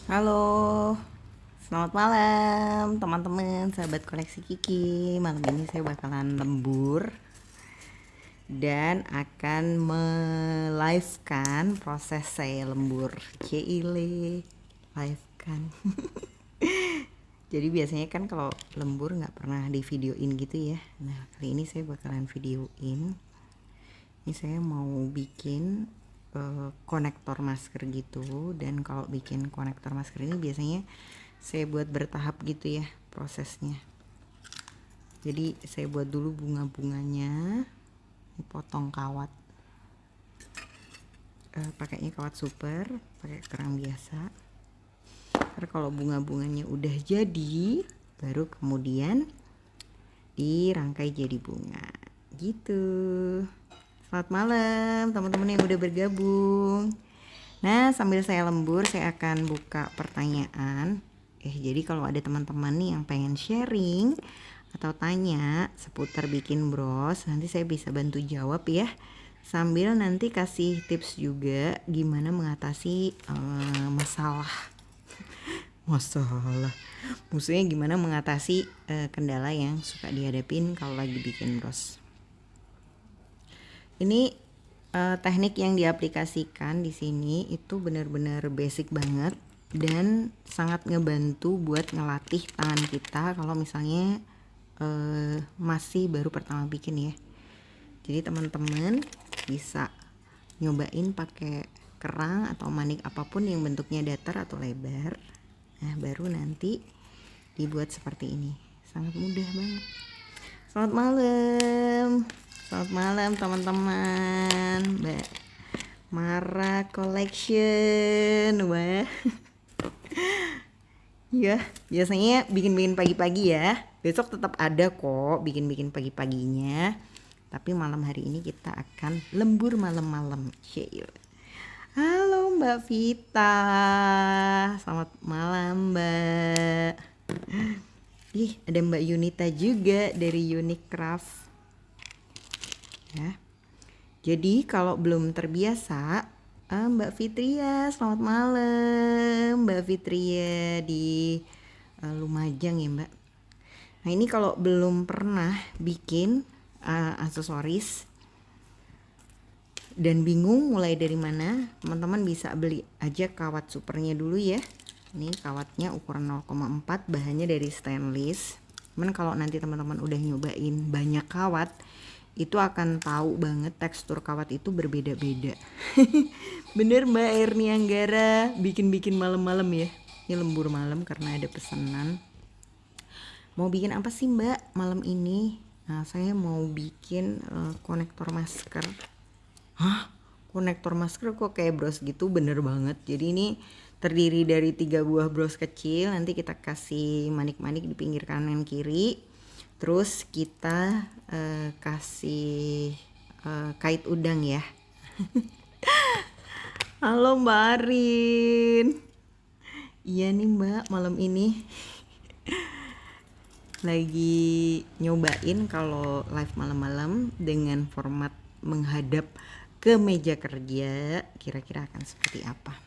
Halo, selamat malam teman-teman, sahabat koleksi Kiki. Malam ini saya bakalan lembur dan akan me-live-kan proses saya lembur. Cile, live kan. Jadi biasanya kan kalau lembur nggak pernah di videoin gitu ya. Nah kali ini saya bakalan videoin. Ini saya mau bikin konektor masker gitu, dan kalau bikin konektor masker ini biasanya saya buat bertahap gitu ya prosesnya. Jadi saya buat dulu bunga-bunganya, potong kawat, pakainya kawat super, pakai kerang biasa. Karena kalau bunga-bunganya udah jadi, baru kemudian dirangkai jadi bunga gitu. Selamat malam teman-teman yang udah bergabung. Nah, sambil saya lembur, saya akan buka pertanyaan. Jadi kalau ada teman-teman nih yang pengen sharing atau tanya seputar bikin bros, nanti saya bisa bantu jawab ya. Sambil nanti kasih tips juga gimana mengatasi masalah. Maksudnya gimana mengatasi kendala yang suka dihadapin kalau lagi bikin bros. Ini teknik yang diaplikasikan di sini itu benar-benar basic banget dan sangat ngebantu buat ngelatih tangan kita kalau misalnya masih baru pertama bikin ya. Jadi teman-teman bisa nyobain pakai kerang atau manik apapun yang bentuknya datar atau lebar. Nah, baru nanti dibuat seperti ini. Sangat mudah banget. Selamat malam. Selamat malam teman-teman. Mbak Mara Collection. Wah. Ya, biasanya bikin-bikin pagi-pagi ya. Besok tetap ada kok bikin-bikin pagi-paginya. Tapi malam hari ini kita akan lembur malam-malam. Halo Mbak Vita. Selamat malam Mbak. Ih, ada Mbak Yunita juga dari Unique Craft. Ya. Jadi kalau belum terbiasa, Mbak Fitria, selamat malam Mbak Fitria di Lumajang ya Mbak. Nah ini kalau belum pernah bikin aksesoris dan bingung mulai dari mana, teman-teman bisa beli aja kawat supernya dulu ya. Ini kawatnya ukuran 0,4, bahannya dari stainless. Cuman kalau nanti teman-teman udah nyobain banyak kawat, itu akan tahu banget tekstur kawat itu berbeda-beda. Bener Mbak Erni Anggara, bikin-bikin malam-malam ya. Ini lembur malam karena ada pesanan. Mau bikin apa sih Mbak malam ini? Nah saya mau bikin konektor masker. Hah? Konektor masker kok kayak bros gitu? Bener banget. Jadi ini terdiri dari 3 buah bros kecil. Nanti kita kasih manik-manik di pinggir kanan kiri. Terus kita kasih kait udang ya. Halo Mbak Arin. Iya nih Mbak, malam ini lagi nyobain kalau live malam-malam dengan format menghadap ke meja kerja, kira-kira akan seperti apa.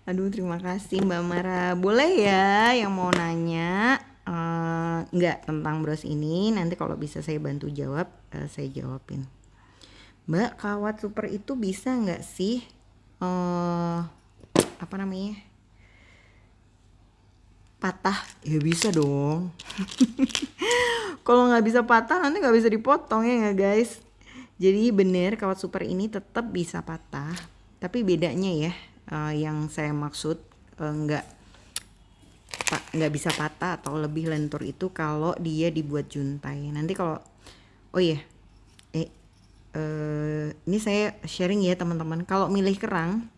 Aduh, terima kasih Mbak Mara. Boleh ya yang mau nanya enggak tentang bros ini, nanti kalau bisa saya bantu jawab, saya jawabin. Mbak, kawat super itu bisa nggak sih apa namanya, patah? Ya bisa dong. Kalau nggak bisa patah nanti nggak bisa dipotong ya nggak guys. Jadi bener kawat super ini tetap bisa patah, tapi bedanya ya yang saya maksud nggak bisa patah atau lebih lentur itu kalau dia dibuat juntai. Nanti kalau ini saya sharing ya teman-teman, kalau milih kerang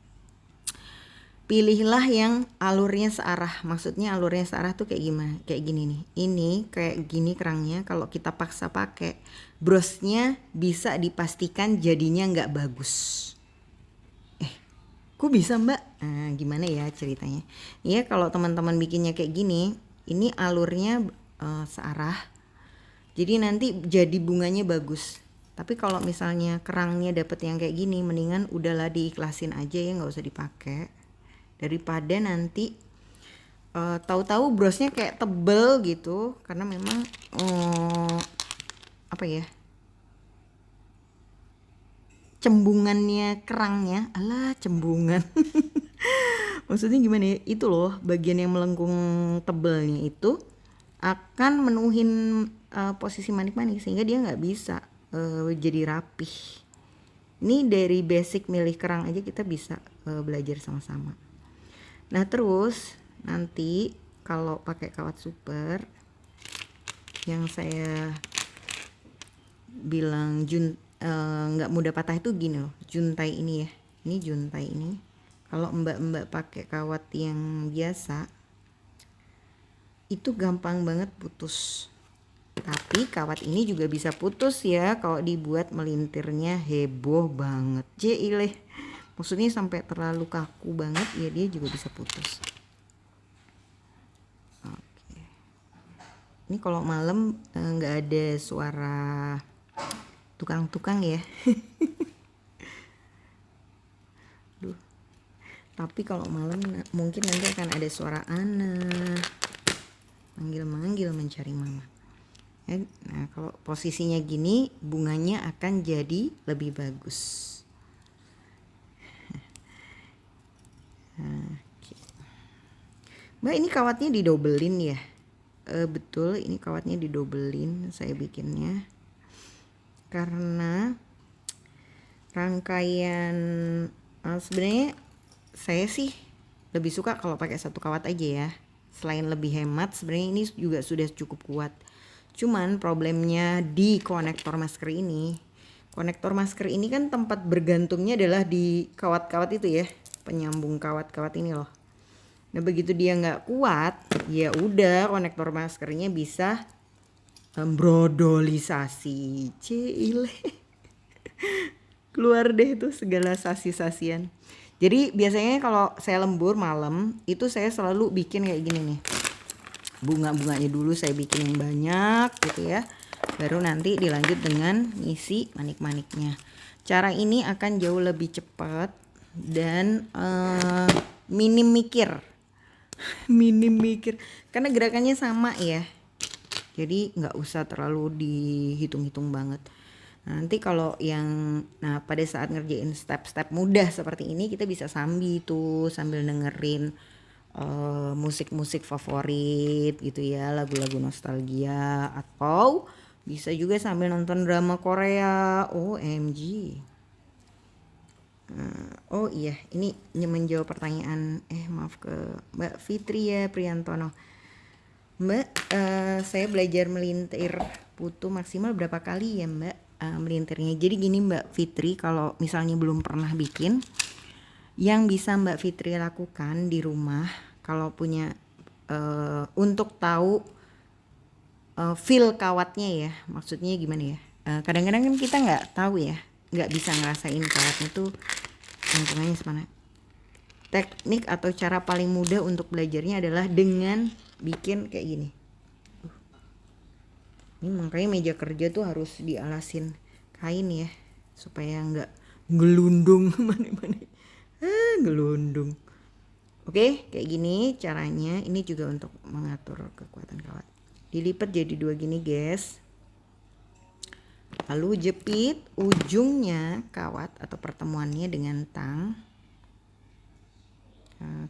pilihlah yang alurnya searah. Maksudnya alurnya searah tuh kayak gimana? Kayak gini nih. Ini kayak gini kerangnya. Kalau kita paksa pakai, brosnya bisa dipastikan jadinya nggak bagus. Kok bisa Mbak? Nah, gimana ya ceritanya? Ya kalau teman-teman bikinnya kayak gini, ini alurnya searah. Jadi nanti jadi bunganya bagus. Tapi kalau misalnya kerangnya dapet yang kayak gini, mendingan udahlah diikhlasin aja ya, nggak usah dipakai. Daripada nanti tahu-tahu brosnya kayak tebel gitu, karena memang apa ya, cembungannya kerangnya, alah cembungan. Maksudnya gimana ya, itu loh bagian yang melengkung tebelnya itu akan menuhin posisi manik-manik sehingga dia nggak bisa jadi rapih. Ini dari basic milih kerang aja kita bisa belajar sama-sama. Nah terus nanti kalau pakai kawat super yang saya bilang nggak mudah patah itu gini loh, juntai ini ya, ini juntai ini. Kalau mbak-mbak pakai kawat yang biasa itu gampang banget putus. Tapi kawat ini juga bisa putus ya kalau dibuat melintirnya heboh banget. Jileh. Maksudnya sampai terlalu kaku banget ya dia juga bisa putus. Oke. Ini kalau malam nggak ada suara tukang-tukang ya. Duh. Tapi kalau malam mungkin nanti akan ada suara anak manggil-manggil mencari mama. Nah kalau posisinya gini bunganya akan jadi lebih bagus. Mbak ini kawatnya didobelin ya? Betul, ini kawatnya didobelin saya bikinnya karena rangkaian sebenarnya saya sih lebih suka kalau pakai satu kawat aja ya. Selain lebih hemat, sebenarnya ini juga sudah cukup kuat. Cuman problemnya di konektor masker ini. Konektor masker ini kan tempat bergantungnya adalah di kawat-kawat itu ya, penyambung kawat-kawat ini loh. Nah begitu dia nggak kuat, ya udah konektor maskernya bisa brodolisasi. Cile. Keluar deh tuh segala sasi-sasian. Jadi biasanya kalau saya lembur malam itu saya selalu bikin kayak gini nih. Bunga-bunganya dulu saya bikin yang banyak gitu ya. Baru nanti dilanjut dengan ngisi manik-maniknya. Cara ini akan jauh lebih cepat dan minim mikir. Minim mikir. Karena gerakannya sama ya. Jadi nggak usah terlalu dihitung-hitung banget. Nanti kalau yang pada saat ngerjain step-step mudah seperti ini kita bisa sambil dengerin musik-musik favorit gitu ya, lagu-lagu nostalgia, atau bisa juga sambil nonton drama Korea. OMG. Oh iya, ini menjawab pertanyaan maaf ke Mbak Fitri ya Priantono. Mbak, saya belajar melintir putu maksimal berapa kali ya Mbak melintirnya? Jadi gini Mbak Fitri, kalau misalnya belum pernah bikin, yang bisa Mbak Fitri lakukan di rumah kalau punya untuk tahu feel kawatnya ya, maksudnya gimana ya? Kadang-kadang kan kita nggak tahu ya, nggak bisa ngerasain kawatnya tuh lingkungannya semana. Teknik atau cara paling mudah untuk belajarnya adalah dengan bikin kayak gini. Ini makanya meja kerja tuh harus dialasin kain ya, supaya nggak gelundung mana-mana. Gelundung. Oke, kayak gini caranya. Ini juga untuk mengatur kekuatan kawat. Dilipat jadi dua gini guys. Lalu jepit ujungnya kawat atau pertemuannya dengan tang.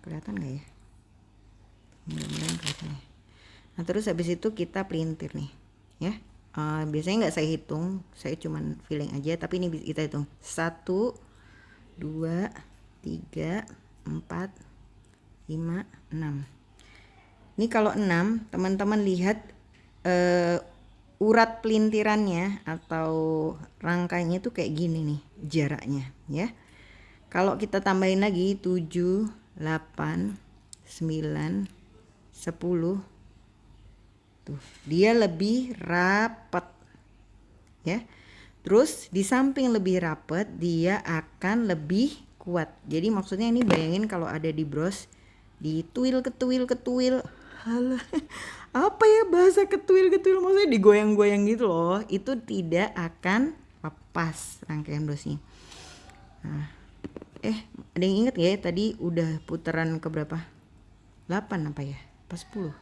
Kelihatan nggak ya? Mudah-mudahan kelihatan ya. Nah terus habis itu kita pelintir nih ya. Biasanya nggak saya hitung, saya cuman feeling aja, tapi ini kita hitung 1 2 3 4 5 6. Ini kalau 6 teman-teman lihat urat pelintirannya atau rangkainya tuh kayak gini nih jaraknya ya. Kalau kita tambahin lagi 7 8 9 10 tuh dia lebih rapat ya. Terus di samping lebih rapat dia akan lebih kuat. Jadi maksudnya ini bayangin kalau ada di bros dituil ketuil. Halah, apa ya bahasa ketuil maksudnya digoyang-goyang gitu loh. Itu tidak akan pas rangkaian brosnya. Nah, ada yang inget ya tadi udah putaran keberapa? 8 apa ya? Pas 10.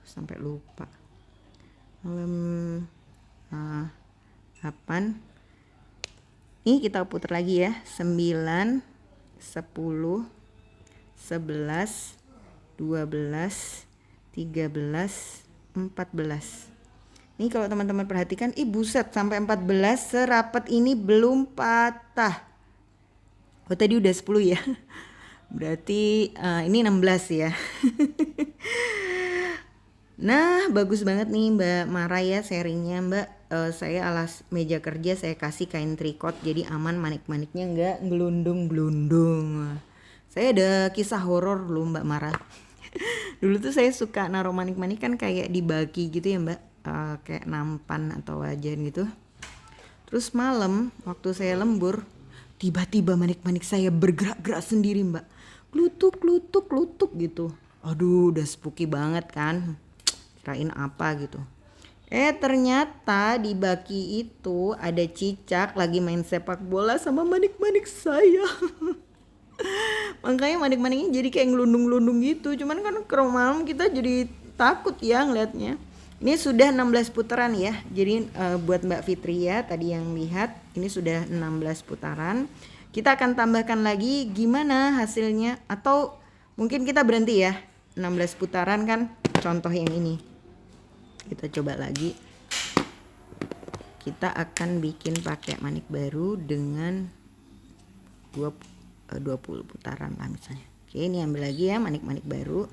Sampai lupa. 8. Ini kita putar lagi ya. 9, 10, 11, 12, 13, 14. Nih kalau teman-teman perhatikan, buset sampai 14 serapat ini belum patah. Oh tadi udah 10 ya. Berarti ini 16 ya. Nah bagus banget nih Mbak Mara ya sharingnya Mbak. Saya alas meja kerja saya kasih kain tricot jadi aman, manik-maniknya nggak gelundung-gelundung. Saya ada kisah horor loh Mbak Mara. Dulu tuh saya suka naruh manik-manik kan kayak dibagi gitu ya Mbak. Kayak nampan atau wajan gitu. Terus malam waktu saya lembur, tiba-tiba manik-manik saya bergerak-gerak sendiri Mbak. Klutuk gitu. Aduh udah spooky banget kan. Kirain apa gitu. Ternyata di baki itu ada cicak lagi main sepak bola sama manik-manik saya. Makanya manik-maniknya jadi kayak ngelundung-lundung gitu. Cuman kan kalau malam kita jadi takut ya ngeliatnya. Ini sudah 16 putaran ya. Jadi buat Mbak Fitri ya tadi yang lihat ini sudah 16 putaran. Kita akan tambahkan lagi gimana hasilnya, atau mungkin kita berhenti ya. 16 putaran kan contoh yang ini. Kita coba lagi. Kita akan bikin pakai manik baru dengan 20 putaran lah misalnya. Oke, ini ambil lagi ya manik-manik baru.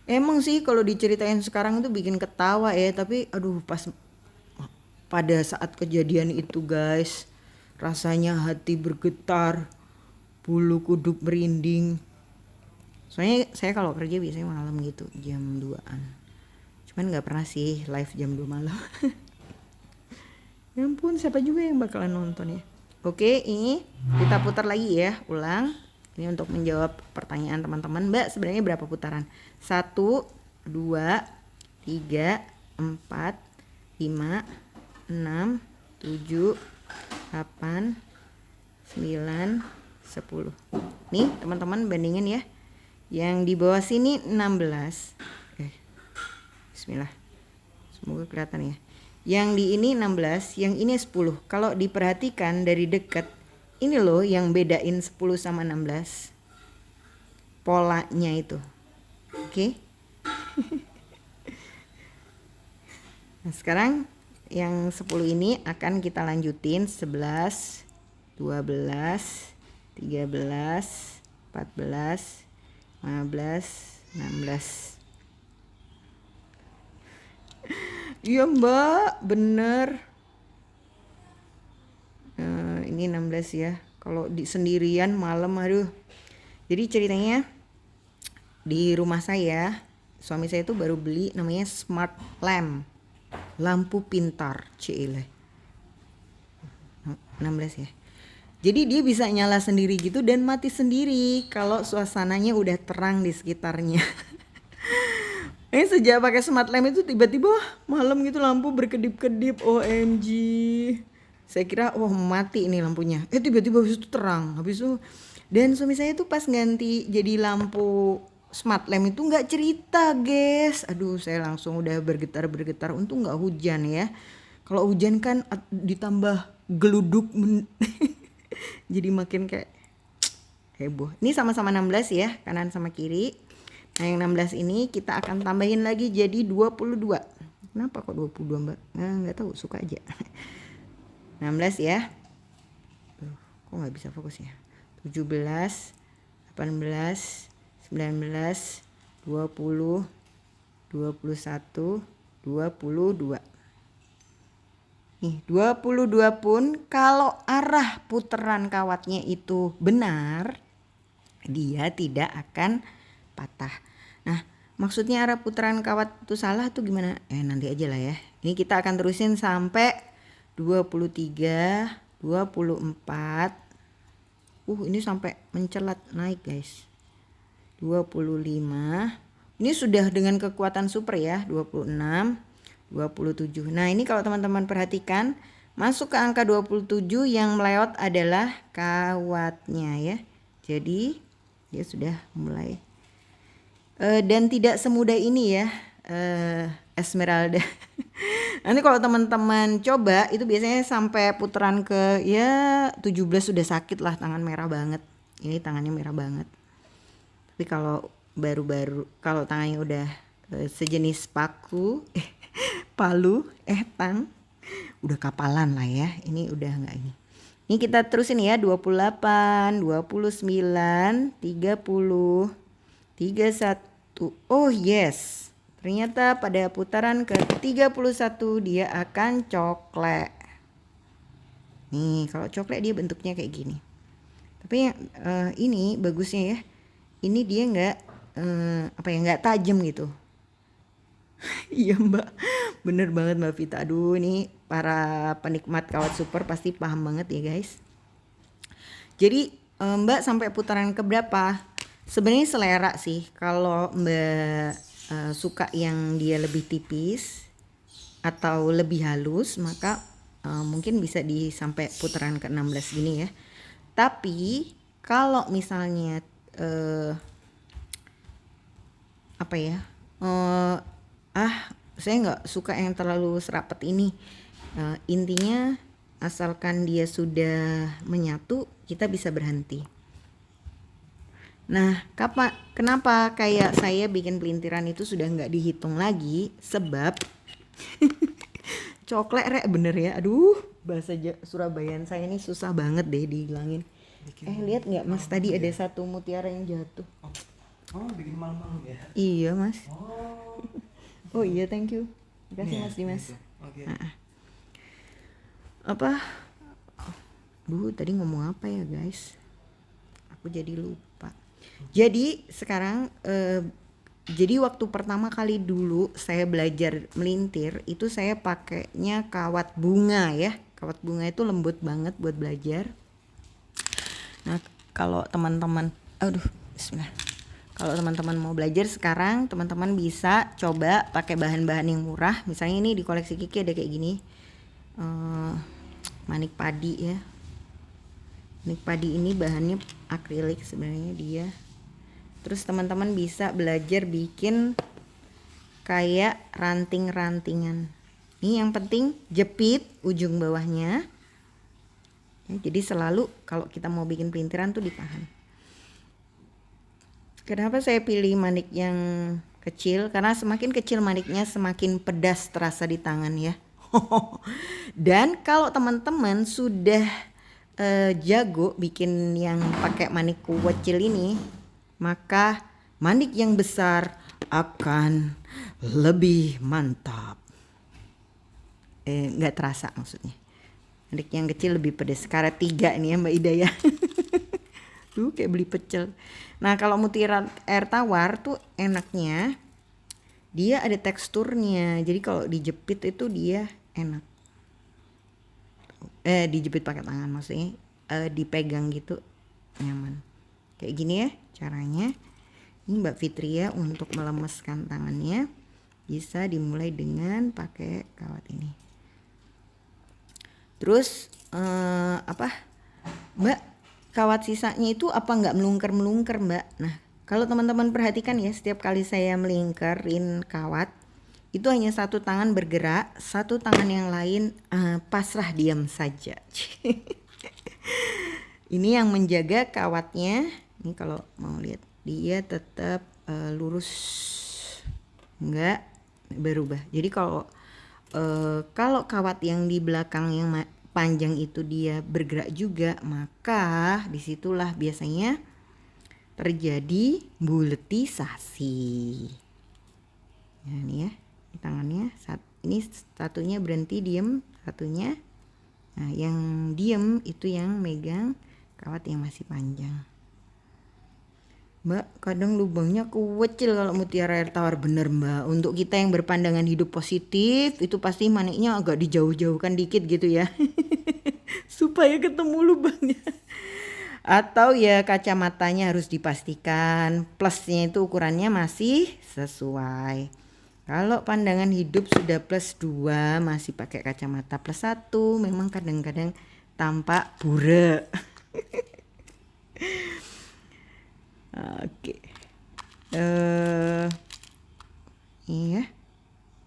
Emang sih kalau diceritain sekarang itu bikin ketawa ya, tapi aduh pas pada saat kejadian itu guys, rasanya hati bergetar, bulu kuduk merinding. Soalnya saya kalau kerja biasanya malam gitu, jam 2-an. Cuman nggak pernah sih live jam 2 malam. Ya ampun, siapa juga yang bakalan nonton ya. Oke, ini kita putar lagi ya, ulang. Ini untuk menjawab pertanyaan teman-teman. Mbak sebenarnya berapa putaran? 1, 2, 3, 4, 5, 6, 7, 8, 9, 10. Nih teman-teman bandingin ya. Yang di bawah sini 16. Bismillah. Semoga kelihatan ya. Yang di ini 16, yang ini 10. Kalau diperhatikan dari dekat, ini loh yang bedain 10 sama 16. Polanya itu. Oke. Nah, sekarang yang 10 ini akan kita lanjutin 11, 12, 13, 14, 15, 16. Iya Mbak, bener. Ini 16 ya. Kalau di sendirian malam, aduh. Jadi ceritanya di rumah saya, suami saya itu baru beli namanya smart lamp, lampu pintar, cile. 16 ya. Jadi dia bisa nyala sendiri gitu dan mati sendiri kalau suasananya udah terang di sekitarnya. Ini sejak pakai smart lamp itu tiba-tiba malam gitu lampu berkedip-kedip, OMG. Saya kira wah mati ini lampunya. Tiba-tiba habis itu terang. Habis itu dan suami saya tuh pas ganti jadi lampu smart lamp itu nggak cerita, guys. Aduh, saya langsung udah bergetar-bergetar. Untung nggak hujan ya. Kalau hujan kan ditambah geluduk jadi makin kayak heboh. Ini sama-sama 16 ya, kanan sama kiri. Nah yang 16 ini kita akan tambahin lagi jadi 22. Kenapa kok 22 Mbak? Nah nggak tahu, suka aja. 16 ya. Kok nggak bisa fokus ya. 17, 18, 19, 20, 21, 22. Nih 22 pun kalau arah putaran kawatnya itu benar, dia tidak akan patah. Nah maksudnya arah putaran kawat itu salah tuh gimana? Nanti aja lah ya. Ini kita akan terusin sampai 23, 24. Ini sampai mencelat naik guys. 25. Ini sudah dengan kekuatan super ya, 26, 27. Nah ini kalau teman-teman perhatikan, masuk ke angka 27 yang melewat adalah kawatnya ya. Jadi dia sudah mulai. Dan tidak semudah ini ya, Esmeralda. Nanti kalau teman-teman coba itu biasanya sampai putaran ke ya 17 sudah sakit lah, tangan merah banget. Ini tangannya merah banget. Tapi kalau baru-baru, kalau tangannya udah sejenis paku, palu, tang, udah kapalan lah ya. Ini udah enggak ini. Ini kita terusin ya, 28, 29, 30, 31. Oh yes. Ternyata pada putaran ke-31 dia akan coklat. Nih, kalau coklat dia bentuknya kayak gini. Tapi ini bagusnya ya. Ini dia nggak nggak tajam gitu. Iya Mbak, bener banget Mbak Vita. Aduh, ini para penikmat kawat super pasti paham banget ya guys. Jadi Mbak sampai putaran keberapa? Sebenarnya selera sih. Kalau Mbak suka yang dia lebih tipis atau lebih halus, maka mungkin bisa di sampai putaran ke-16 gini ya. Tapi kalau misalnya saya nggak suka yang terlalu serapet ini, intinya asalkan dia sudah menyatu kita bisa berhenti. Nah, kenapa kayak saya bikin pelintiran itu sudah nggak dihitung lagi, sebab coklat rek bener ya. Aduh, bahasa Surabayaan saya ini susah banget deh dihilangin. Lihat nggak Mas, tadi ada satu mutiara yang jatuh. Oh, bikin malu-malu ya? Iya Mas. Oh iya, thank you. Terima kasih Mas Dimas. Oke. Tadi ngomong apa ya guys? Aku jadi lupa. Jadi sekarang jadi waktu pertama kali dulu saya belajar melintir itu saya pakainya kawat bunga ya. Kawat bunga itu lembut banget buat belajar. Nah, kalau teman-teman bismillah. Kalau teman-teman mau belajar sekarang, teman-teman bisa coba pakai bahan-bahan yang murah. Misalnya ini di koleksi Kiki ada kayak gini. Manik padi ya. Manik padi ini bahannya akrilik sebenarnya dia. Terus teman-teman bisa belajar bikin kayak ranting-rantingan. Ini yang penting jepit ujung bawahnya. Ya, jadi selalu kalau kita mau bikin pelintiran tuh ditahan. Kenapa saya pilih manik yang kecil? Karena semakin kecil maniknya semakin pedas terasa di tangan ya. Dan kalau teman-teman sudah jago bikin yang pakai manik kecil ini, maka manik yang besar akan lebih mantap. Nggak terasa maksudnya. Manik yang kecil lebih pedas. Karet 3 nih ya Mbak Ida ya. Tuh kayak beli pecel. Nah kalau mutiara air tawar tuh enaknya dia ada teksturnya. Jadi kalau dijepit itu dia enak. Dijepit pakai tangan maksudnya, dipegang gitu nyaman. Kayak gini ya caranya. Ini Mbak Fitria untuk melemeskan tangannya bisa dimulai dengan pakai kawat ini. Terus Mbak, kawat sisanya itu apa nggak melungker Mbak? Nah kalau teman-teman perhatikan ya, setiap kali saya melingkarin kawat itu hanya satu tangan bergerak, satu tangan yang lain pasrah diam saja. Ini yang menjaga kawatnya. Ini kalau mau lihat dia tetap lurus, nggak berubah. Jadi kalau kawat yang di belakang yang panjang itu dia bergerak juga, maka disitulah biasanya terjadi buletisasi. Nah, ini ya, ini tangannya ini satunya berhenti diem, satunya. Nah, yang diem itu yang megang kawat yang masih panjang. Mbak, kadang lubangnya kecil kalau mutiara air tawar, bener Mbak. Untuk kita yang berpandangan hidup positif, itu pasti maniknya agak dijauh-jauhkan dikit gitu ya. Supaya ketemu lubangnya. Atau ya kacamatanya harus dipastikan plusnya itu ukurannya masih sesuai. Kalau pandangan hidup sudah plus 2 masih pakai kacamata plus 1 memang kadang-kadang tampak burek. Oke. Iya.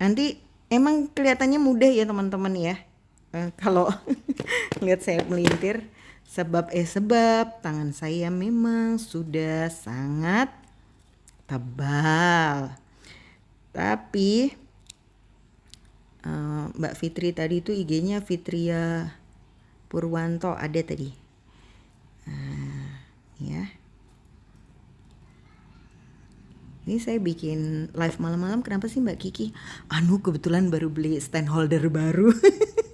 Nanti emang kelihatannya mudah ya teman-teman ya. Kalau lihat saya melintir sebab tangan saya memang sudah sangat tebal. Tapi Mbak Fitri tadi itu IG-nya Fitria Purwanto ada tadi. Ya. Ini saya bikin live malam-malam kenapa sih Mbak Kiki? Kebetulan baru beli stand holder baru.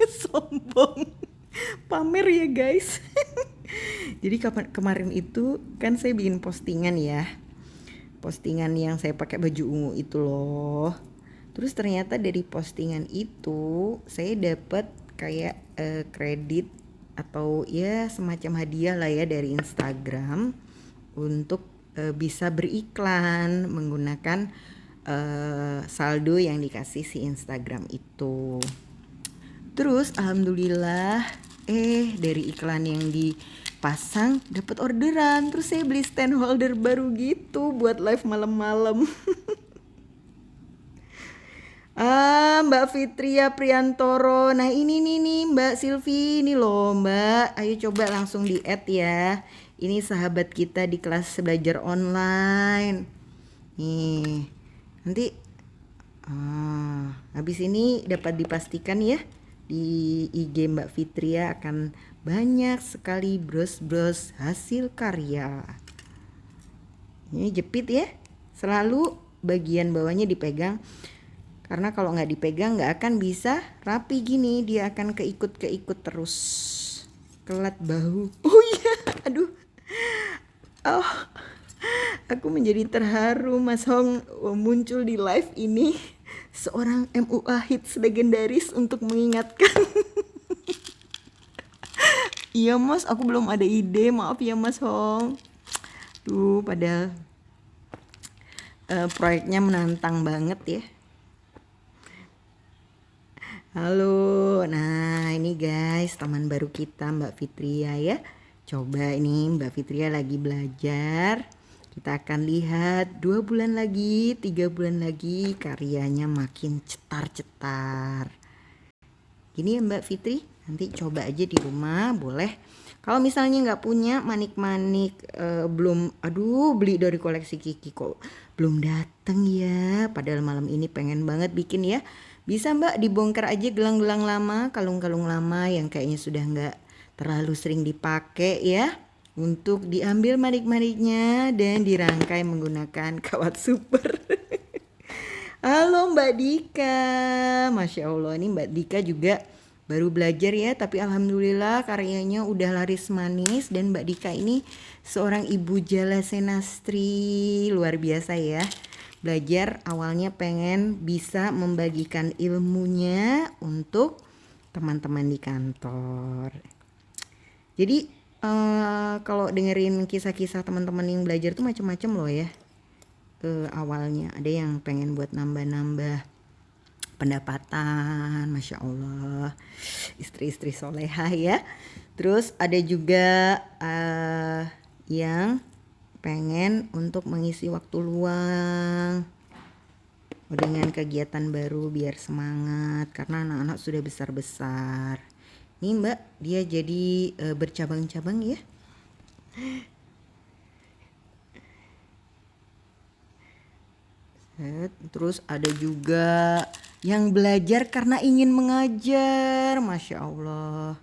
Sombong. Pamer ya guys. Jadi kemarin itu kan saya bikin postingan ya. Postingan yang saya pakai baju ungu itu loh. Terus ternyata dari postingan itu saya dapat kayak kredit atau ya semacam hadiah lah ya dari Instagram untuk bisa beriklan menggunakan saldo yang dikasih si Instagram itu. Terus alhamdulillah dari iklan yang dipasang dapat orderan. Terus saya beli stand holder baru gitu buat live malam-malam. Mbak Fitria Priantoro. Nah ini nih Mbak Silvi ini loh Mbak. Ayo coba langsung di add ya. Ini sahabat kita di kelas belajar online. Nih nanti habis ini dapat dipastikan ya di IG Mbak Fitria akan banyak sekali bros-bros hasil karya. Ini jepit ya. Selalu bagian bawahnya dipegang. Karena kalau nggak dipegang nggak akan bisa rapi gini, dia akan keikut terus. Kelat bahu. Oh iya, aduh. Aku menjadi terharu Mas Hong muncul di live ini. Seorang MUA hits legendaris untuk mengingatkan. Iya Mas, aku belum ada ide, maaf ya Mas Hong. Duh, padahal proyeknya menantang banget ya. Halo, nah ini guys teman baru kita Mbak Fitria ya. Coba ini Mbak Fitria lagi belajar. Kita akan lihat 2 bulan lagi, 3 bulan lagi karyanya makin cetar-cetar. Gini ya Mbak Fitri, nanti coba aja di rumah boleh. Kalau misalnya nggak punya manik-manik belum, beli dari koleksi Kiki kok belum dateng ya. Padahal malam ini pengen banget bikin ya. Bisa Mbak dibongkar aja gelang-gelang lama, kalung-kalung lama yang kayaknya sudah nggak terlalu sering dipakai ya. Untuk diambil manik-maniknya dan dirangkai menggunakan kawat super. Halo Mbak Dika, Masya Allah ini Mbak Dika juga baru belajar ya, tapi alhamdulillah karyanya udah laris manis. Dan Mbak Dika ini seorang ibu jala senastri luar biasa ya. Belajar awalnya pengen bisa membagikan ilmunya untuk teman-teman di kantor. Jadi kalau dengerin kisah-kisah teman-teman yang belajar tuh macam-macam loh ya. Awalnya ada yang pengen buat nambah-nambah pendapatan, Masya Allah, istri-istri soleha ya. Terus ada juga yang pengen untuk mengisi waktu luang dengan kegiatan baru biar semangat karena anak-anak sudah besar-besar. Nih Mbak, dia jadi bercabang-cabang ya. Terus ada juga yang belajar karena ingin mengajar, Masya Allah.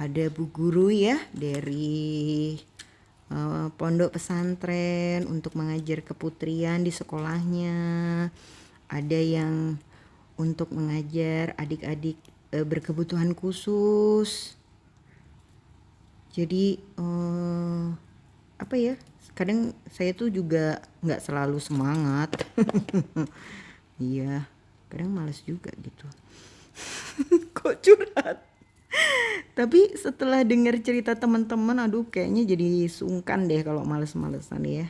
Ada bu guru ya dari pondok pesantren untuk mengajar keputrian di sekolahnya. Ada yang untuk mengajar adik-adik berkebutuhan khusus. Jadi kadang saya tuh juga nggak selalu semangat. Iya, kadang malas juga gitu. Kok curhat? Tapi setelah dengar cerita teman-teman, aduh kayaknya jadi sungkan deh kalau males-malesan ya.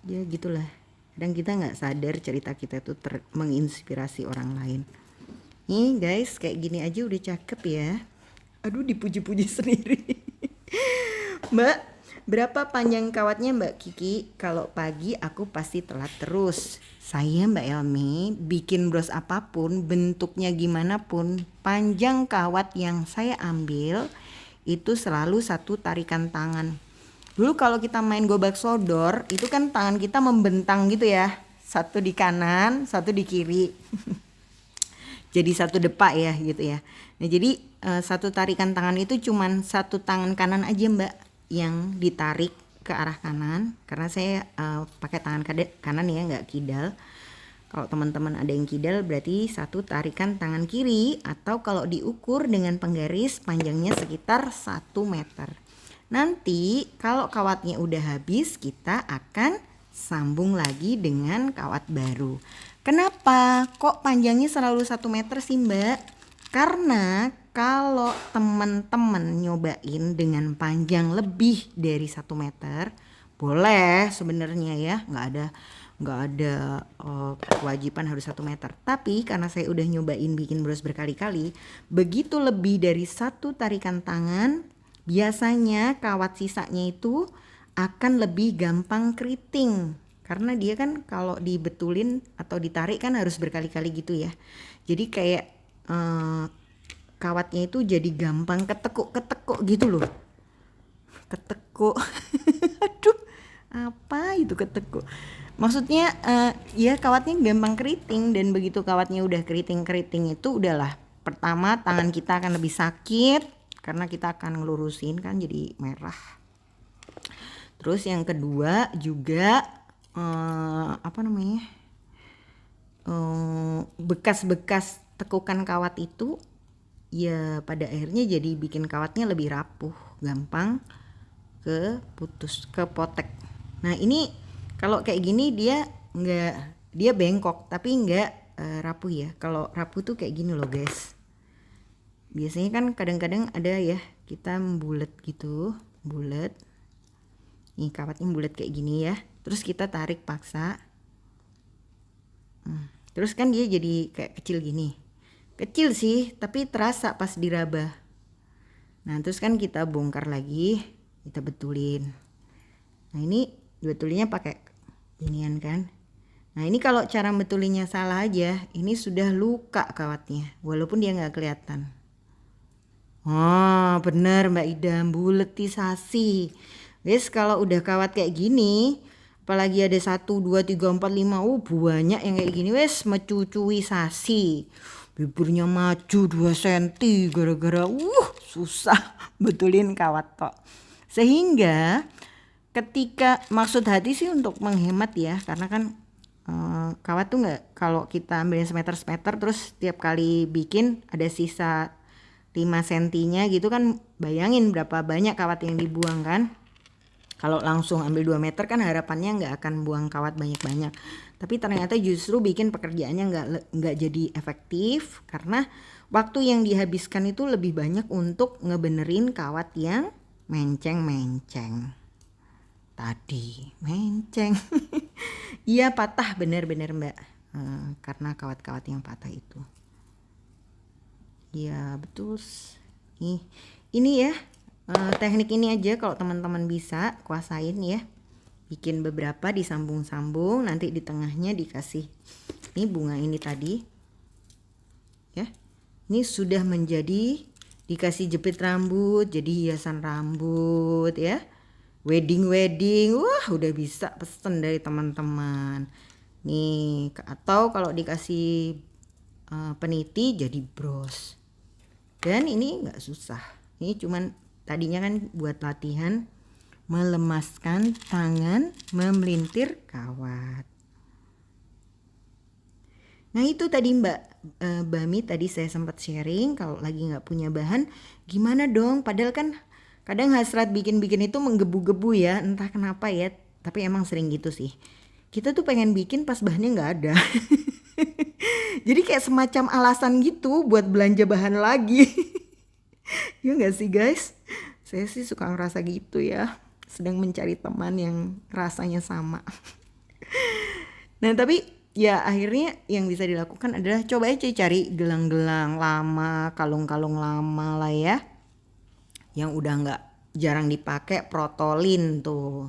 Ya gitulah. Kadang kita nggak sadar cerita kita itu menginspirasi orang lain. Nih guys, kayak gini aja udah cakep ya. Aduh dipuji-puji sendiri. Mbak, berapa panjang kawatnya Mbak Kiki? Kalau pagi aku pasti telat terus. Saya Mbak Elmi bikin bros apapun, bentuknya gimana pun, panjang kawat yang saya ambil itu selalu satu tarikan tangan. Dulu kalau kita main gobak sodor, itu kan tangan kita membentang gitu ya. Satu di kanan, satu di kiri. Jadi satu depak ya gitu ya. Nah jadi satu tarikan tangan itu cuman satu tangan kanan aja Mbak yang ditarik ke arah kanan, karena saya pakai tangan kanan ya, nggak kidal. Kalau teman-teman ada yang kidal berarti satu tarikan tangan kiri, atau kalau diukur dengan penggaris panjangnya sekitar 1 meter. Nanti kalau kawatnya udah habis, kita akan sambung lagi dengan kawat baru. Kenapa kok panjangnya selalu 1 meter sih Mbak? Karena kalau teman-teman nyobain dengan panjang lebih dari 1 meter, boleh sebenarnya ya, nggak ada kewajiban harus 1 meter. Tapi karena saya udah nyobain bikin bros berkali-kali, begitu lebih dari satu tarikan tangan, biasanya kawat sisanya itu akan lebih gampang keriting. Karena dia kan kalau dibetulin atau ditarik kan harus berkali-kali gitu ya. Jadi kayak kawatnya itu jadi gampang ketekuk gitu loh. Ketekuk. Aduh, apa itu ketekuk? Maksudnya ya kawatnya gampang keriting, dan begitu kawatnya udah keriting itu udahlah. Pertama tangan kita akan lebih sakit karena kita akan ngelurusin kan jadi merah. Terus yang kedua juga bekas-bekas tekukan kawat itu ya pada akhirnya jadi bikin kawatnya lebih rapuh, gampang kepotek. Nah ini kalau kayak gini dia bengkok tapi nggak rapuh ya. Kalau rapuh tuh kayak gini loh guys. Biasanya kan kadang-kadang ada ya kita bulet gitu, bulet. Nih kawatnya bulet kayak gini ya. Terus kita tarik paksa. Terus kan dia jadi kayak kecil gini. Kecil sih, tapi terasa pas diraba. Nah, terus kan kita bongkar lagi, kita betulin. Nah, ini betulinnya pakai inian kan. Nah, ini kalau cara betulinnya salah aja, ini sudah luka kawatnya, walaupun dia nggak kelihatan. Oh, bener Mbak Idam, buletisasi. Guys, kalau udah kawat kayak gini, apalagi ada 1, 2, 3, 4, 5, banyak yang kayak gini, wes mencucuisasi. Bibirnya maju 2 cm gara-gara susah betulin kawat tok. Sehingga ketika maksud hati sih untuk menghemat ya, karena kan kawat tuh nggak, kalau kita ambilin semeter terus tiap kali bikin ada sisa 5 cm gitu kan, bayangin berapa banyak kawat yang dibuang kan. Kalau langsung ambil 2 meter kan harapannya nggak akan buang kawat banyak-banyak. Tapi ternyata justru bikin pekerjaannya nggak jadi efektif, karena waktu yang dihabiskan itu lebih banyak untuk ngebenerin kawat yang menceng-menceng. Tadi menceng. Iya patah, bener-bener Mbak. Karena kawat-kawat yang patah itu. Iya betul. Ini ya. Teknik ini aja kalau teman-teman bisa kuasain ya, bikin beberapa disambung-sambung, nanti di tengahnya dikasih ini bunga ini tadi ya. Ini sudah menjadi dikasih jepit rambut, jadi hiasan rambut ya, wedding wah udah bisa pesen dari teman-teman nih. Atau kalau dikasih peniti jadi bros, dan ini nggak susah, ini cuman tadinya kan buat latihan melemaskan tangan memelintir kawat. Nah itu tadi Mbak Bami tadi saya sempat sharing, kalau lagi nggak punya bahan gimana dong, padahal kan kadang hasrat bikin-bikin itu menggebu-gebu ya, entah kenapa ya, tapi emang sering gitu sih. Kita tuh pengen bikin pas bahannya nggak ada. Jadi kayak semacam alasan gitu buat belanja bahan lagi. Ya nggak sih guys? Saya sih suka ngerasa gitu ya. Sedang mencari teman yang rasanya sama. Nah tapi ya akhirnya yang bisa dilakukan adalah coba aja cari gelang-gelang lama, kalung-kalung lama lah ya. Yang udah nggak jarang dipakai, protolin tuh.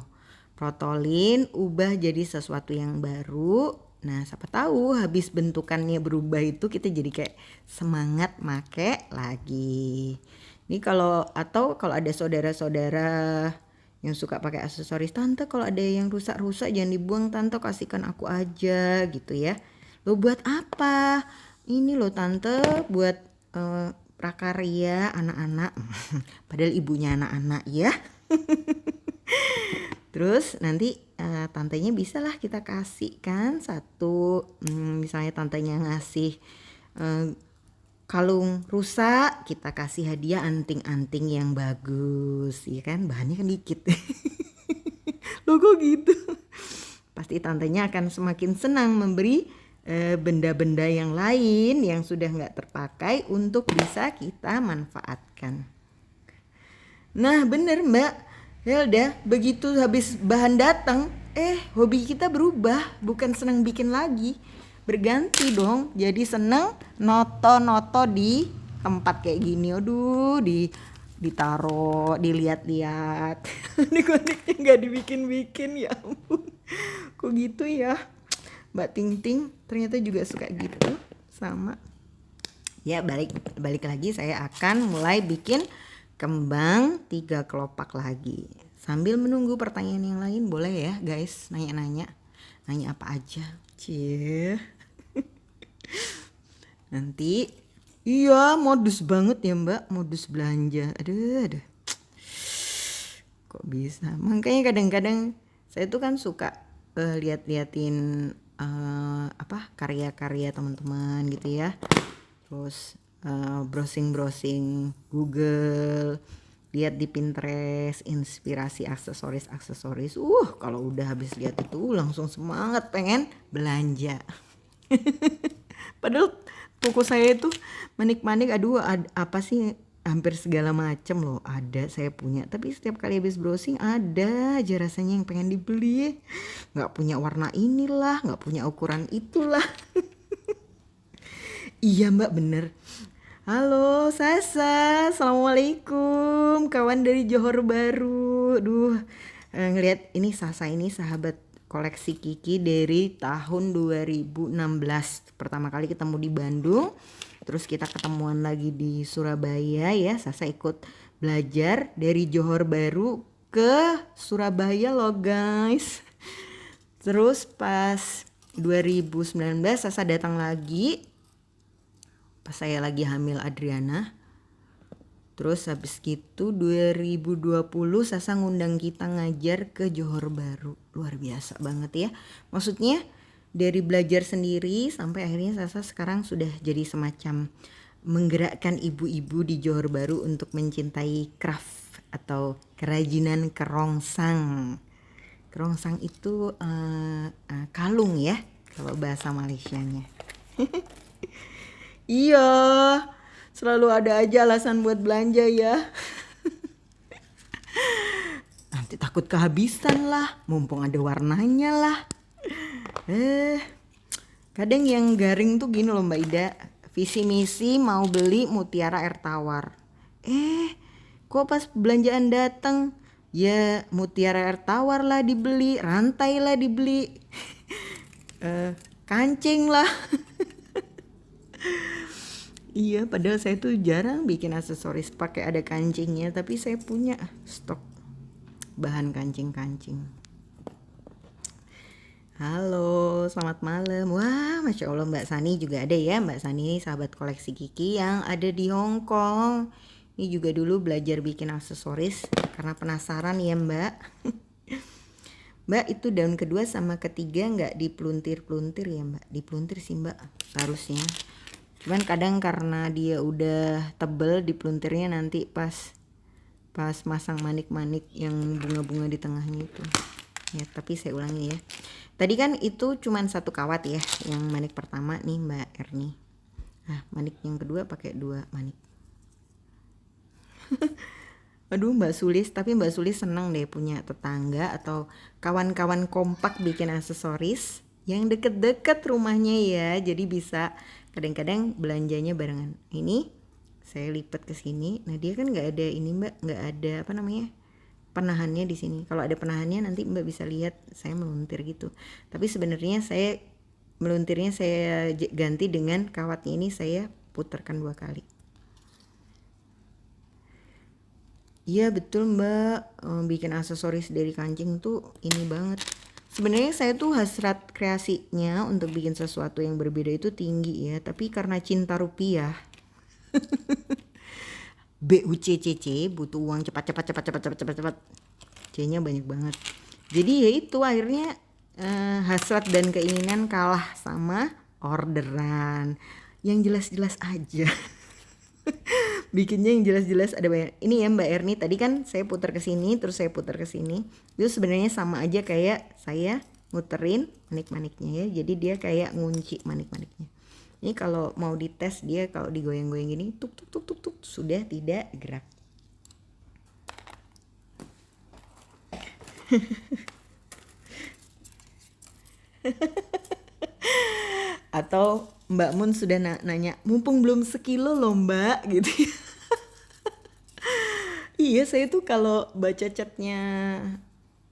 Protolin ubah jadi sesuatu yang baru. Nah siapa tahu habis bentukannya berubah itu kita jadi kayak semangat make lagi. Ini kalau ada saudara-saudara yang suka pakai aksesoris, tante kalau ada yang rusak-rusak jangan dibuang tante, kasihkan aku aja gitu ya. Lo buat apa? Ini lo tante buat prakarya anak-anak. Padahal ibunya anak-anak ya. Terus nanti tantenya bisa lah kita kasih kan satu, misalnya tantenya ngasih kalung rusak, kita kasih hadiah anting-anting yang bagus, ya kan, bahannya kan dikit. Logo gitu. Pasti tantenya akan semakin senang memberi benda-benda yang lain yang sudah nggak terpakai untuk bisa kita manfaatkan. Nah bener Mbak Helda, begitu habis bahan datang, hobi kita berubah, bukan senang bikin lagi. Berganti dong, jadi seneng noto-noto di tempat kayak gini. Aduh, ditaro, dilihat-lihat. Nik-niknya nggak dibikin-bikin, ya ampun. Kok gitu ya? Mbak Ting Ting ternyata juga suka gitu sama. Ya balik lagi saya akan mulai bikin kembang 3 kelopak lagi. Sambil menunggu pertanyaan yang lain boleh ya guys, nanya apa aja. Cie. Nanti iya modus banget ya Mbak, modus belanja. Aduh. Kok bisa? Makanya kadang-kadang saya tuh kan suka lihat-liatin karya-karya teman-teman gitu ya. Terus browsing Google, lihat di Pinterest inspirasi aksesoris. Kalau udah habis lihat itu langsung semangat pengen belanja. Padahal toko saya itu manik-manik, apa sih, hampir segala macam loh ada saya punya. Tapi setiap kali habis browsing ada aja rasanya yang pengen dibeli. Nggak punya warna inilah, nggak punya ukuran itulah. Iya Mbak bener. Halo Sasa, assalamualaikum, kawan dari Johor Baru. Ngelihat ini Sasa ini sahabat koleksi Kiki dari tahun 2016. Pertama kali ketemu di Bandung, terus kita ketemuan lagi di Surabaya ya. Sasa ikut belajar dari Johor Baru ke Surabaya loh guys. Terus pas 2019 Sasa datang lagi pas saya lagi hamil Adriana. Terus habis gitu 2020 Sasa ngundang kita ngajar ke Johor Baru. Luar biasa banget ya. Maksudnya dari belajar sendiri sampai akhirnya Sasa sekarang sudah jadi semacam menggerakkan ibu-ibu di Johor Baru untuk mencintai craft atau kerajinan kerongsang. Kerongsang itu kalung ya kalau bahasa Malaysianya. Iya, selalu ada aja alasan buat belanja ya. Nanti takut kehabisan lah, mumpung ada warnanya lah. Kadang yang garing tuh gini loh Mbak Ida, visi misi mau beli mutiara air tawar. Kok pas belanjaan datang ya mutiara air tawar lah dibeli, rantai lah dibeli, kancing lah. Iya, padahal saya tuh jarang bikin aksesoris pakai ada kancingnya, tapi saya punya stok bahan kancing-kancing. Halo, selamat malam. Wah, Masya Allah Mbak Sani juga ada ya. Mbak Sani sahabat koleksi Kiki yang ada di Hong Kong. Ini juga dulu belajar bikin aksesoris karena penasaran ya Mbak. Mbak itu daun kedua sama ketiga nggak dipeluntir-peluntir ya Mbak? Dipeluntir sih Mbak seharusnya. Cuman kadang karena dia udah tebel dipeluntirnya nanti pas masang manik-manik yang bunga-bunga di tengahnya itu. Ya, tapi saya ulangi ya. Tadi kan itu cuman satu kawat ya, yang manik pertama nih Mbak Erni. Nah, manik yang kedua pakai 2 manik. Aduh Mbak Sulis, tapi Mbak Sulis senang deh punya tetangga atau kawan-kawan kompak bikin aksesoris yang deket-deket rumahnya ya. Jadi bisa kadang-kadang belanjanya barengan. Ini saya lipat ke sini. Nah dia kan nggak ada ini Mbak, nggak ada apa namanya penahannya di sini. Kalau ada penahannya nanti Mbak bisa lihat saya meluntir gitu. Tapi sebenarnya saya meluntirnya saya ganti dengan kawatnya ini saya putarkan 2 kali. Iya betul Mbak, bikin aksesoris dari kancing tuh ini banget. Sebenarnya saya tuh hasrat kreasinya untuk bikin sesuatu yang berbeda itu tinggi ya, tapi karena cinta rupiah, BUCCC butuh uang cepat, C-nya banyak banget. Jadi ya itu akhirnya hasrat dan keinginan kalah sama orderan yang jelas-jelas aja. Bikinnya yang jelas-jelas ada banyak. Ini ya Mbak Erni, tadi kan saya putar ke sini terus saya putar ke sini. Itu sebenarnya sama aja kayak saya muterin manik-maniknya ya. Jadi dia kayak ngunci manik-maniknya. Ini kalau mau dites dia kalau digoyang-goyang gini tuk tuk tuk tuk tuk sudah tidak gerak. Atau Mbak Mun sudah nanya, mumpung belum sekilo loh Mbak gitu ya. Iya saya tuh kalau baca chatnya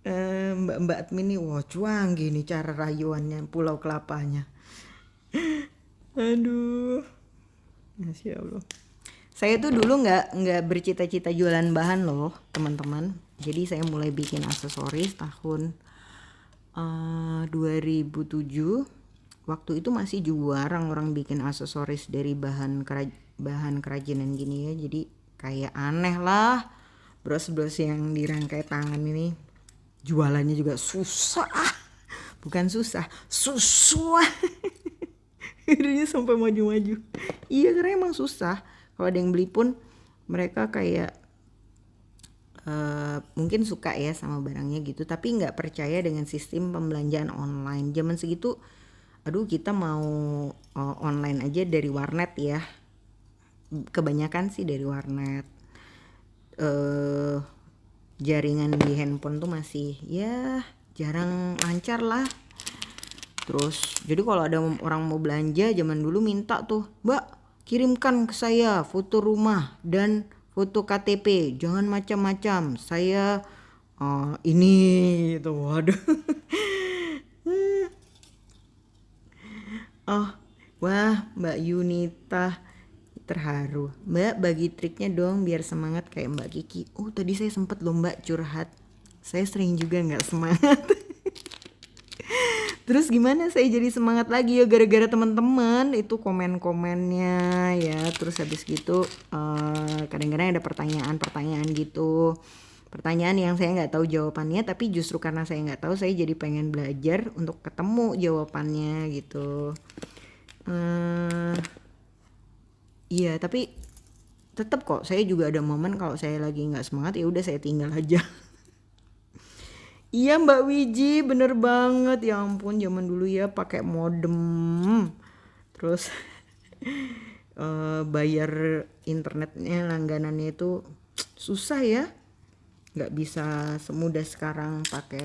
Mbak admin nih, wah cuang gini cara rayuannya Pulau Kelapanya. Aduh, Masya Allah. Saya tuh dulu nggak bercita-cita jualan bahan loh teman-teman. Jadi saya mulai bikin aksesoris tahun 2007. Waktu itu masih jarang orang bikin aksesoris dari bahan kerajinan gini ya. Jadi kayak aneh lah. Bros-bros yang dirangkai tangan ini jualannya juga susah. Bukan susah, susah. Akhirnya sampai maju-maju. Iya karena emang susah. Kalau ada yang beli pun mereka kayak mungkin suka ya sama barangnya gitu, tapi nggak percaya dengan sistem pembelanjaan online. Zaman segitu, aduh kita mau online aja dari warnet ya. Kebanyakan sih dari warnet. Jaringan di handphone tuh masih ya jarang lancar lah. Terus jadi kalau ada orang mau belanja zaman dulu minta tuh, Mbak kirimkan ke saya foto rumah dan foto KTP, jangan macam-macam, saya ini gitu. Waduh. Oh wah Mbak Yunita terharu. Mbak bagi triknya dong biar semangat kayak Mbak Kiki. Oh tadi saya sempet loh Mbak curhat, saya sering juga nggak semangat. Terus gimana saya jadi semangat lagi ya gara-gara teman-teman itu komen-komennya ya. Terus habis gitu kadang-kadang ada pertanyaan-pertanyaan gitu, pertanyaan yang saya nggak tahu jawabannya, tapi justru karena saya nggak tahu saya jadi pengen belajar untuk ketemu jawabannya gitu. Iya tapi tetap kok saya juga ada momen kalau saya lagi nggak semangat ya udah saya tinggal aja. Iya Mbak Wiji bener banget, ya ampun zaman dulu ya pakai modem terus bayar internetnya langganannya itu susah ya, nggak bisa semudah sekarang pakai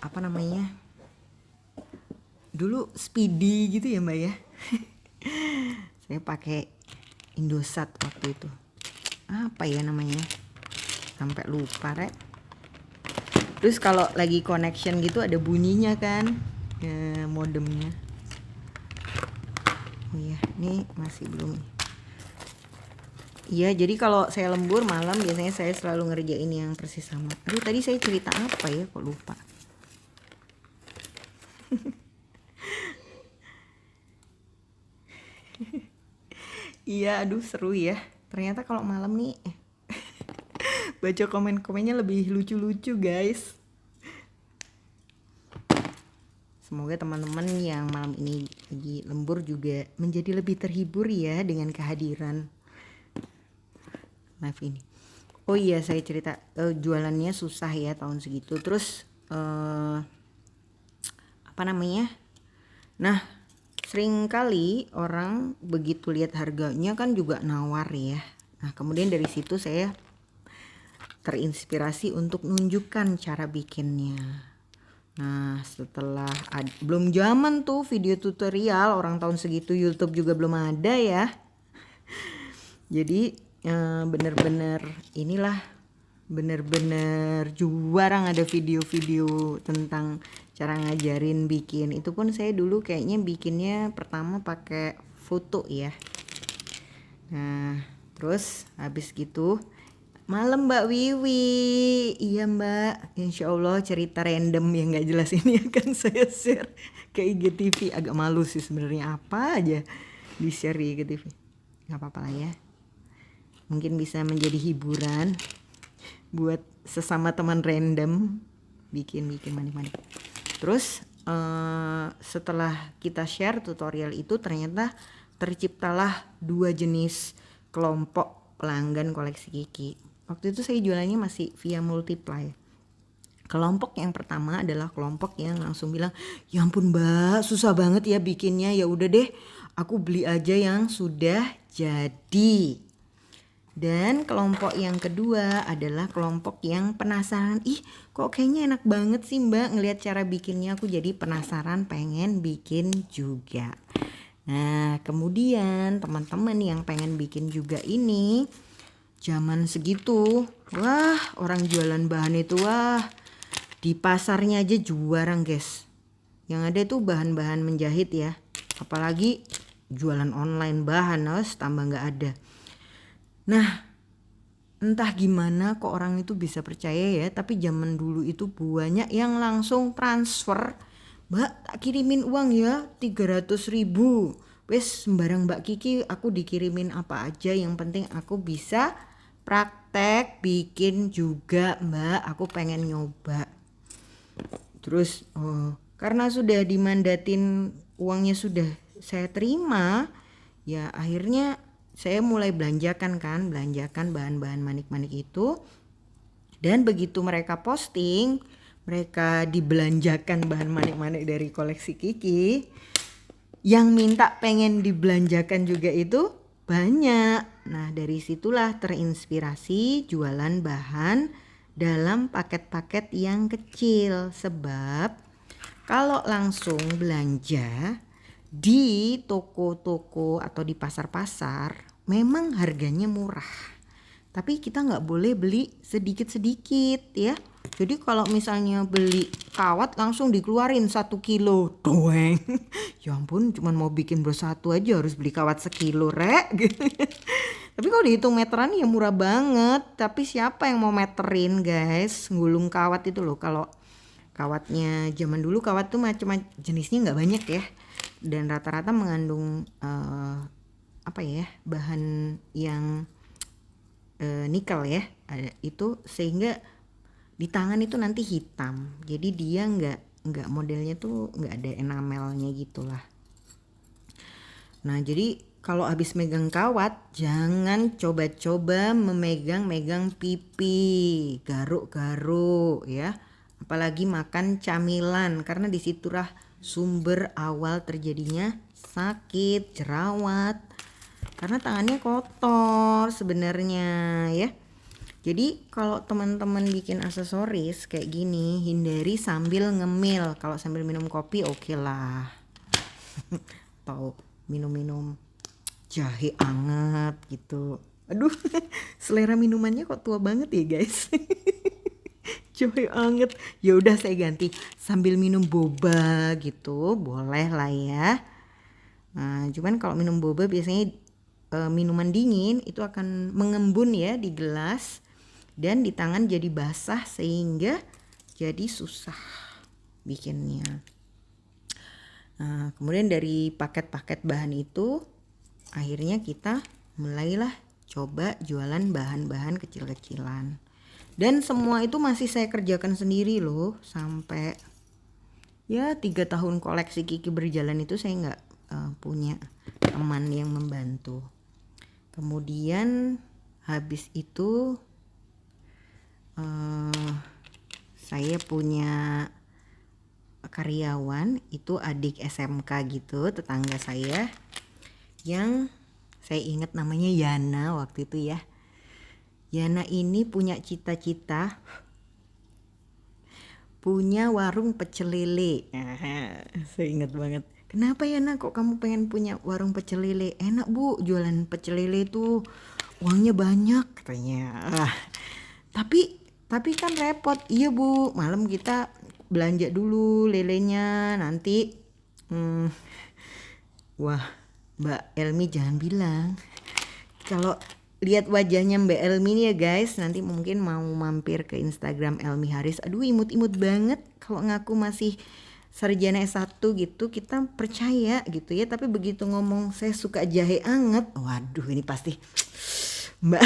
apa namanya dulu speedy gitu ya Mbak ya. Saya pakai Indosat waktu itu, apa ya namanya sampai lupa rek. Terus kalau lagi connection gitu ada bunyinya kan ya, modemnya. Oh iya ini masih belum. Iya jadi kalau saya lembur malam biasanya saya selalu ngerjain yang persis sama. Aduh tadi saya cerita apa ya kok lupa. Iya aduh seru ya. Ternyata kalau malam nih baca komen-komennya lebih lucu-lucu guys. Semoga teman-teman yang malam ini lagi lembur juga menjadi lebih terhibur ya dengan kehadiran live ini. Oh iya, saya cerita jualannya susah ya tahun segitu. Terus apa namanya? Nah, sering kali orang begitu lihat harganya kan juga nawar ya. Nah, kemudian dari situ saya terinspirasi untuk nunjukkan cara bikinnya. Nah, setelah belum zaman tuh video tutorial, orang tahun segitu YouTube juga belum ada ya. Jadi bener-bener inilah, bener-bener jarang ada video-video tentang cara ngajarin bikin. Itu pun saya dulu kayaknya bikinnya pertama pakai foto ya. Nah, terus habis gitu malam Mbak Wiwi. Iya Mbak, Insya Allah cerita random yang gak jelas ini akan saya share ke IGTV. Agak malu sih sebenarnya, apa aja di share di IGTV. Gak apa-apa lah ya, mungkin bisa menjadi hiburan buat sesama teman random bikin manik-manik. Terus setelah kita share tutorial itu, ternyata terciptalah 2 jenis kelompok pelanggan koleksi Kiki. Waktu itu saya jualannya masih via multiply. Kelompok yang pertama adalah kelompok yang langsung bilang, ya ampun Mbak, susah banget ya bikinnya, ya udah deh aku beli aja yang sudah jadi. Dan kelompok yang kedua adalah kelompok yang penasaran, ih kok kayaknya enak banget sih Mbak ngelihat cara bikinnya, aku jadi penasaran pengen bikin juga. Nah, kemudian teman-teman yang pengen bikin juga ini, zaman segitu, wah orang jualan bahan itu wah di pasarnya aja juara guys. Yang ada tuh bahan-bahan menjahit ya, apalagi jualan online bahan, tambah nggak ada. Nah, entah gimana kok orang itu bisa percaya ya, tapi zaman dulu itu banyak yang langsung transfer, Mbak tak kirimin uang ya 300.000, wes sembarang Mbak Kiki aku dikirimin apa aja, yang penting aku bisa praktek bikin juga Mbak, aku pengen nyoba. Terus karena sudah dimandatin uangnya sudah saya terima, ya akhirnya saya mulai belanjakan bahan-bahan manik-manik itu. Dan begitu mereka posting, mereka dibelanjakan bahan manik-manik dari koleksi Kiki, yang minta pengen dibelanjakan juga itu banyak. Nah, dari situlah terinspirasi jualan bahan dalam paket-paket yang kecil. Sebab kalau langsung belanja di toko-toko atau di pasar-pasar memang harganya murah, tapi kita nggak boleh beli sedikit-sedikit ya. Jadi kalau misalnya beli kawat langsung dikeluarin 1 kilo doeng, ya ampun cuman mau bikin bros 1 aja harus beli kawat 1 kilo rek gitu. Tapi kalau dihitung meteran ya murah banget, tapi siapa yang mau meterin guys, ngulung kawat itu loh. Kalau kawatnya zaman dulu, kawat tuh macam-macam jenisnya nggak banyak ya, dan rata-rata mengandung bahan yang nikel ya, itu sehingga di tangan itu nanti hitam, jadi dia nggak modelnya tuh nggak ada enamelnya gitulah. Nah, jadi kalau habis megang kawat jangan coba-coba megang pipi, garuk-garuk ya, apalagi makan camilan, karena disitulah sumber awal terjadinya sakit, jerawat, karena tangannya kotor sebenarnya ya. Jadi kalau teman-teman bikin aksesoris kayak gini, hindari sambil ngemil. Kalau sambil minum kopi oke lah. Atau minum-minum jahe anget gitu. Aduh, selera minumannya kok tua banget ya guys. Jahe anget. Ya udah saya ganti sambil minum boba gitu, boleh lah ya. Nah, cuman kalau minum boba biasanya minuman dingin itu akan mengembun ya di gelas, dan di tangan jadi basah sehingga jadi susah bikinnya. Nah, kemudian dari paket-paket bahan itu akhirnya kita mulailah coba jualan bahan-bahan kecil-kecilan. Dan semua itu masih saya kerjakan sendiri loh, sampai ya 3 tahun koleksi Kiki berjalan itu saya nggak punya teman yang membantu. Kemudian habis itu saya punya karyawan itu adik SMK gitu, tetangga saya yang saya ingat namanya Yana waktu itu ya. Yana ini punya cita-cita punya warung pecel lele. Saya ingat banget. Kenapa Yana kok kamu pengen punya warung pecel lele? Enak Bu, jualan pecel lele itu uangnya banyak katanya. Tapi kan repot. Iya Bu, malam kita belanja dulu lelenya nanti. Wah, Mbak Elmi jangan bilang. Kalau lihat wajahnya Mbak Elmi nih ya guys, nanti mungkin mau mampir ke Instagram Elmi Haris. Aduh, imut-imut banget. Kalau ngaku masih sarjana S1 gitu, kita percaya gitu ya. Tapi begitu ngomong saya suka jahe anget, waduh ini pasti Mbak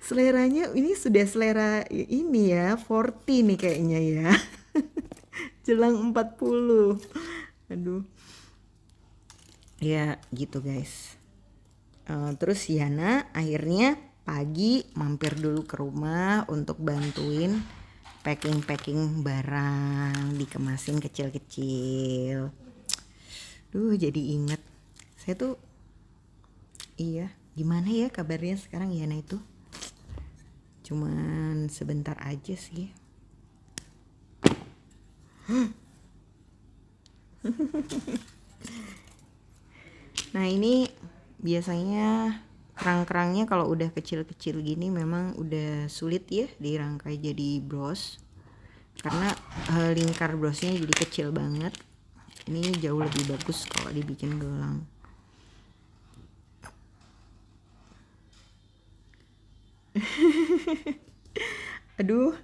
seleranya ini sudah selera ini ya 40 nih kayaknya ya. Jelang 40. Aduh. Ya gitu guys. Terus Yana akhirnya pagi mampir dulu ke rumah untuk bantuin packing barang, dikemasin kecil-kecil. Duh jadi inget. Saya tuh iya, gimana ya kabarnya sekarang Yana itu? Cuman sebentar aja sih. Nah ini biasanya kerang-kerangnya kalau udah kecil-kecil gini memang udah sulit ya dirangkai jadi bros. Karena lingkar brosnya jadi kecil banget. Ini jauh lebih bagus kalau dibikin gelang. Aduh,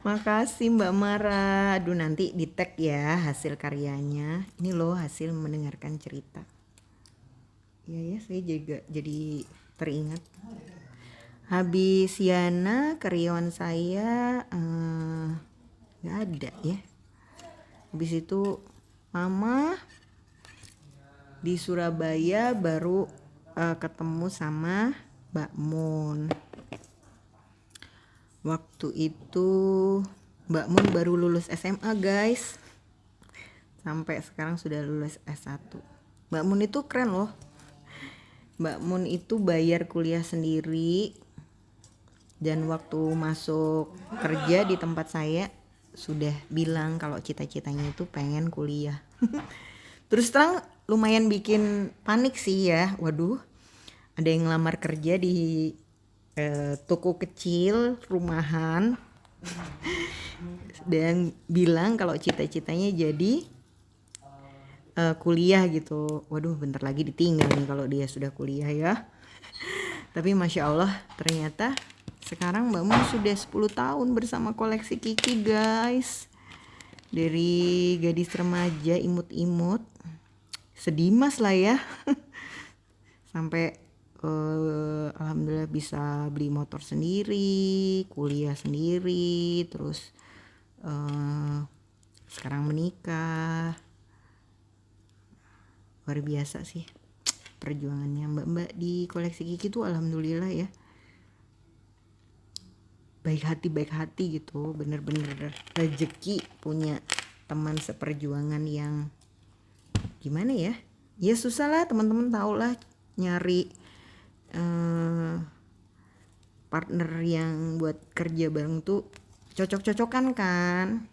makasih Mbak Mara. Aduh nanti di tag ya hasil karyanya. Ini loh hasil mendengarkan cerita. Iya ya, saya juga jadi teringat. Habis Yana, karyawan saya nggak ada ya. Habis itu Mama di Surabaya baru ketemu sama Mbak Mun. Waktu itu Mbak Mun baru lulus SMA guys. Sampai sekarang sudah lulus S1. Mbak Mun itu keren loh. Mbak Mun itu bayar kuliah sendiri. Dan waktu masuk kerja di tempat saya sudah bilang kalau cita-citanya itu pengen kuliah. Terus terang lumayan bikin panik sih ya. Waduh, ada yang ngelamar kerja di toko kecil rumahan dan bilang kalau cita-citanya jadi kuliah gitu. Waduh, bentar lagi ditinggal nih kalau dia sudah kuliah ya. Tapi Masya Allah ternyata sekarang Mbak Mun sudah 10 tahun bersama koleksi Kiki guys. Dari gadis remaja imut-imut sedimas lah ya. Sampai alhamdulillah bisa beli motor sendiri, kuliah sendiri, terus sekarang menikah. Luar biasa sih perjuangannya mbak-mbak di koleksi Kiki tuh alhamdulillah ya. Baik hati gitu, bener-bener rezeki punya teman seperjuangan yang gimana ya? Ya susah lah, teman-teman tau lah nyari partner yang buat kerja bareng tuh cocok-cocokan kan.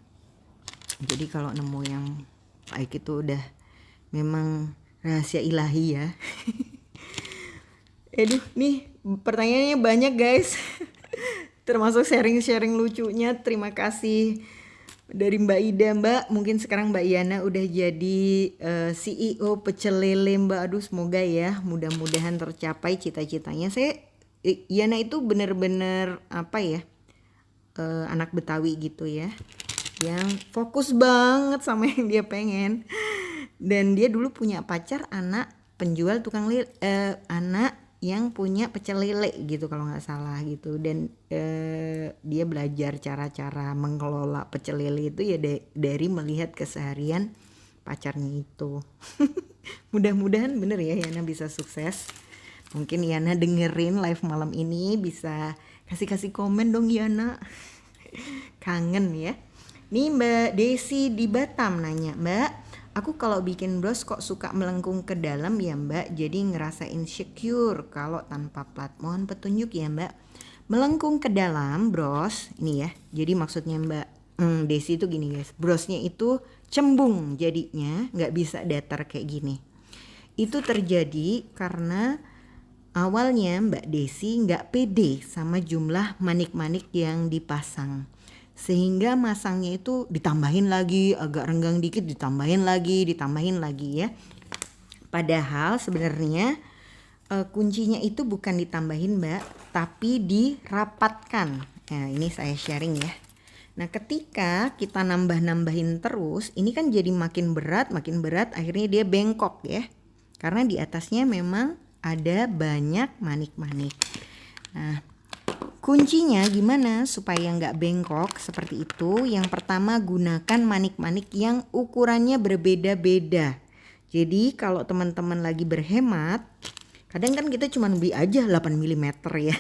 Jadi kalau nemu yang baik itu udah memang rahasia ilahi ya. Aduh nih pertanyaannya banyak guys. Termasuk sharing-sharing lucunya. Terima kasih dari Mbak Ida. Mbak mungkin sekarang Mbak Yana udah jadi CEO pecel lele Mbak. Aduh semoga ya mudah-mudahan tercapai cita-citanya. Yana itu bener-bener apa ya, anak Betawi gitu ya, yang fokus banget sama yang dia pengen. Dan dia dulu punya pacar anak penjual tukang lele, anak yang punya pecel lele gitu kalau nggak salah gitu. Dan dia belajar cara-cara mengelola pecel lele itu ya dari melihat keseharian pacarnya itu. Mudah-mudahan bener ya Yana bisa sukses. Mungkin Yana dengerin live malam ini bisa Kasih komen dong ya nak. Kangen ya. Nih Mbak Desi di Batam nanya, Mbak, aku kalau bikin bros kok suka melengkung ke dalam ya Mbak, jadi ngerasa insecure kalau tanpa plat. Mohon petunjuk ya Mbak. Melengkung ke dalam bros, ini ya. Jadi maksudnya Mbak Desi itu gini guys, brosnya itu cembung jadinya, nggak bisa datar kayak gini. Itu terjadi karena awalnya Mbak Desi nggak pede sama jumlah manik-manik yang dipasang. Sehingga masangnya itu ditambahin lagi, agak renggang dikit ditambahin lagi ya. Padahal sebenarnya kuncinya itu bukan ditambahin Mbak, tapi dirapatkan. Nah ini saya sharing ya. Nah ketika kita nambah-nambahin terus, ini kan jadi makin berat, akhirnya dia bengkok ya. Karena di atasnya memang ada banyak manik-manik. Nah kuncinya gimana supaya nggak bengkok seperti itu? Yang pertama gunakan manik-manik yang ukurannya berbeda-beda. Jadi kalau teman-teman lagi berhemat, kadang kan kita cuma beli aja 8 mm ya.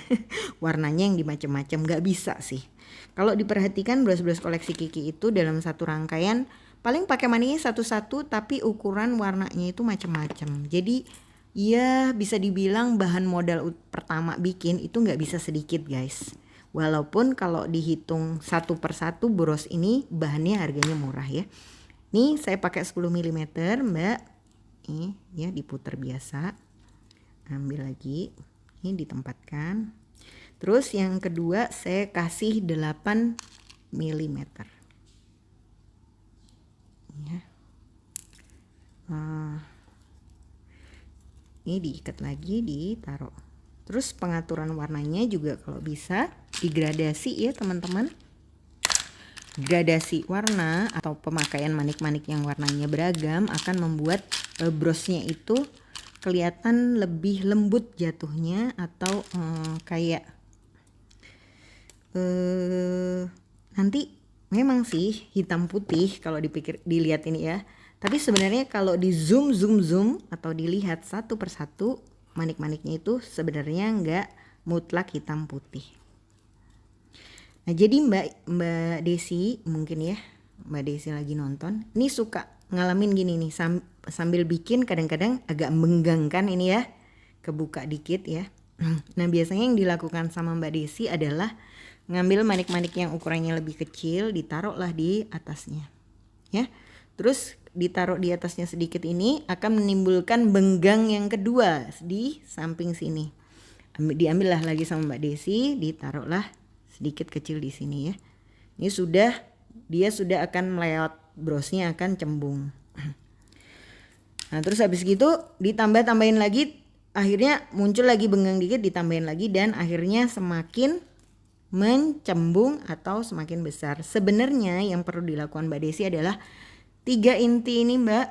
Warnanya yang dimacam-macam, nggak bisa sih. Kalau diperhatikan bros-bros koleksi Kiki itu dalam satu rangkaian paling pakai maniknya satu-satu, tapi ukuran warnanya itu macam-macam. Jadi ya bisa dibilang bahan modal pertama bikin itu nggak bisa sedikit guys. Walaupun kalau dihitung satu persatu bros ini bahannya harganya murah ya. Nih saya pakai 10 mm Mbak. Ini ya diputar biasa. Ambil lagi. Ini ditempatkan. Terus yang kedua saya kasih 8 mm. Ya. Ini diikat lagi, ditaruh. Terus pengaturan warnanya juga kalau bisa digradasi ya teman-teman. Gradasi warna atau pemakaian manik-manik yang warnanya beragam akan membuat brosnya itu kelihatan lebih lembut jatuhnya, atau kayak nanti memang sih hitam putih kalau dilihat ini ya. Tapi sebenarnya kalau di zoom atau dilihat satu persatu manik-maniknya itu sebenarnya nggak mutlak hitam putih. Nah jadi Mbak Desi mungkin ya, Mbak Desi lagi nonton, ini suka ngalamin gini nih sambil bikin kadang-kadang agak menggangkan ini ya, kebuka dikit ya. Nah biasanya yang dilakukan sama Mbak Desi adalah ngambil manik-manik yang ukurannya lebih kecil, ditaruhlah di atasnya ya. Terus ditaruh di atasnya sedikit ini akan menimbulkan benggang yang kedua di samping sini. Diambillah lagi sama Mbak Desi, ditaruhlah sedikit kecil di sini ya. Ini dia sudah akan melewat, brosnya akan cembung. Nah terus habis gitu tambahin lagi, akhirnya muncul lagi benggang dikit, ditambahin lagi, dan akhirnya semakin mencembung atau semakin besar. Sebenarnya yang perlu dilakukan Mbak Desi adalah 3 inti ini Mbak,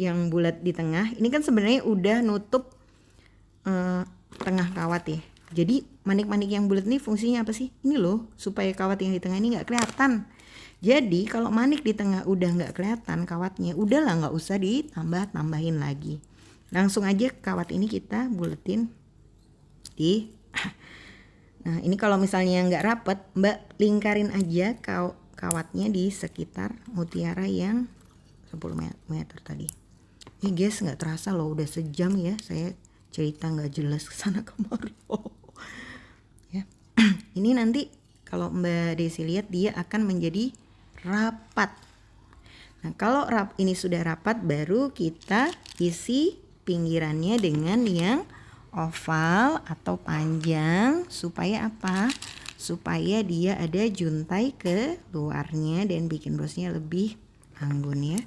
yang bulat di tengah ini kan sebenarnya udah nutup tengah kawat ya. Jadi manik-manik yang bulat ini fungsinya apa sih? Ini loh, supaya kawat yang di tengah ini nggak kelihatan. Jadi kalau manik di tengah udah nggak kelihatan kawatnya, udahlah nggak usah tambahin lagi. Langsung aja kawat ini kita buletin di. Nah ini kalau misalnya nggak rapet, Mbak lingkarin aja kawatnya di sekitar mutiara yang 10 meter tadi. Ini guys nggak terasa loh udah sejam ya saya cerita nggak jelas kesana kemari. Ya. Ini nanti kalau Mbak Desi lihat dia akan menjadi rapat. Nah kalau ini sudah rapat, baru kita isi pinggirannya dengan yang oval atau panjang. Supaya apa? Supaya dia ada juntai ke luarnya dan bikin brosnya lebih anggun ya.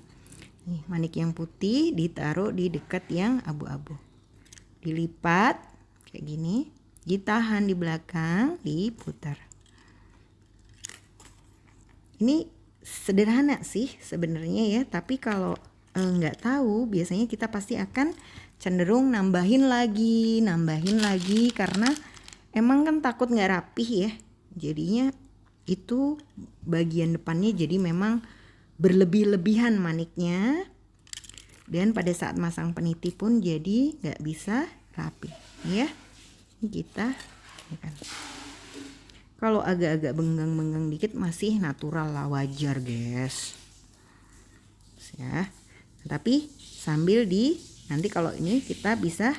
Nih, manik yang putih ditaruh di dekat yang abu-abu. Dilipat kayak gini, ditahan di belakang, diputar. Ini sederhana sih sebenarnya ya, tapi kalau nggak tahu biasanya kita pasti akan cenderung nambahin lagi karena emang kan takut nggak rapih ya. Jadinya itu bagian depannya jadi memang berlebih-lebihan maniknya, dan pada saat masang peniti pun jadi nggak bisa rapi ya. Ini kita ya kan. Kalau agak-agak benggang-benggang dikit masih natural lah, wajar guys ya. Tapi sambil nanti kalau ini kita bisa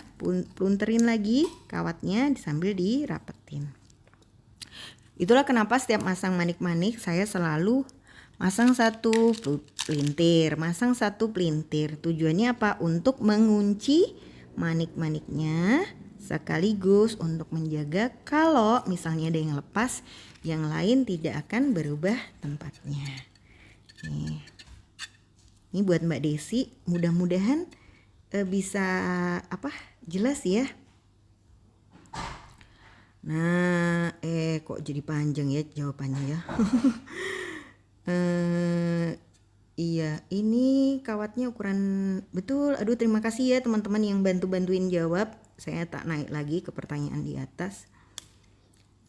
plunterin lagi kawatnya sambil dirapetin. Itulah kenapa setiap masang manik-manik saya selalu masang satu pelintir, masang satu pelintir. Tujuannya apa? Untuk mengunci manik-maniknya, sekaligus untuk menjaga kalau misalnya ada yang lepas, yang lain tidak akan berubah tempatnya. Ini buat Mbak Desi, mudah-mudahan bisa jelas ya. Nah, kok jadi panjang ya jawabannya ya. Iya, ini kawatnya ukuran betul. Aduh, terima kasih ya teman-teman yang bantuin jawab. Saya tak naik lagi ke pertanyaan di atas.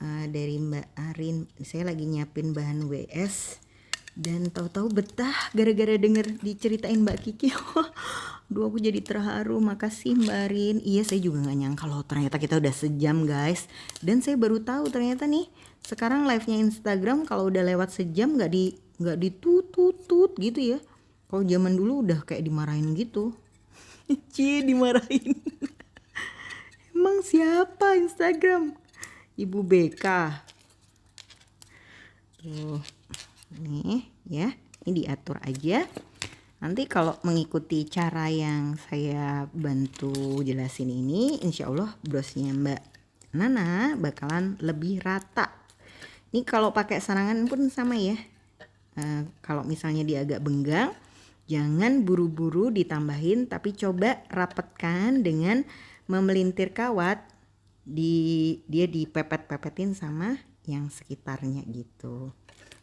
Dari Mbak Arin, saya lagi nyiapin bahan WS dan tahu-tahu betah gara-gara denger diceritain Mbak Kiki. Aduh, aku jadi terharu. Makasih Mbak Arin. Iya, saya juga nggak nyangka loh ternyata kita udah sejam guys. Dan saya baru tahu ternyata nih sekarang live-nya Instagram kalau udah lewat sejam nggak ditutut gitu ya. Kalau zaman dulu udah kayak dimarahin gitu. Dimarahin. Emang siapa Instagram? Ibu BK. Tuh, nih ya, ini diatur aja. Nanti kalau mengikuti cara yang saya bantu jelasin ini, insya Allah brosnya Mbak Nana bakalan lebih rata. Ini kalau pakai sarangan pun sama ya. Kalau misalnya dia agak benggang, jangan buru-buru ditambahin, tapi coba rapetkan dengan memelintir kawat. Dia dipepet-pepetin sama yang sekitarnya gitu.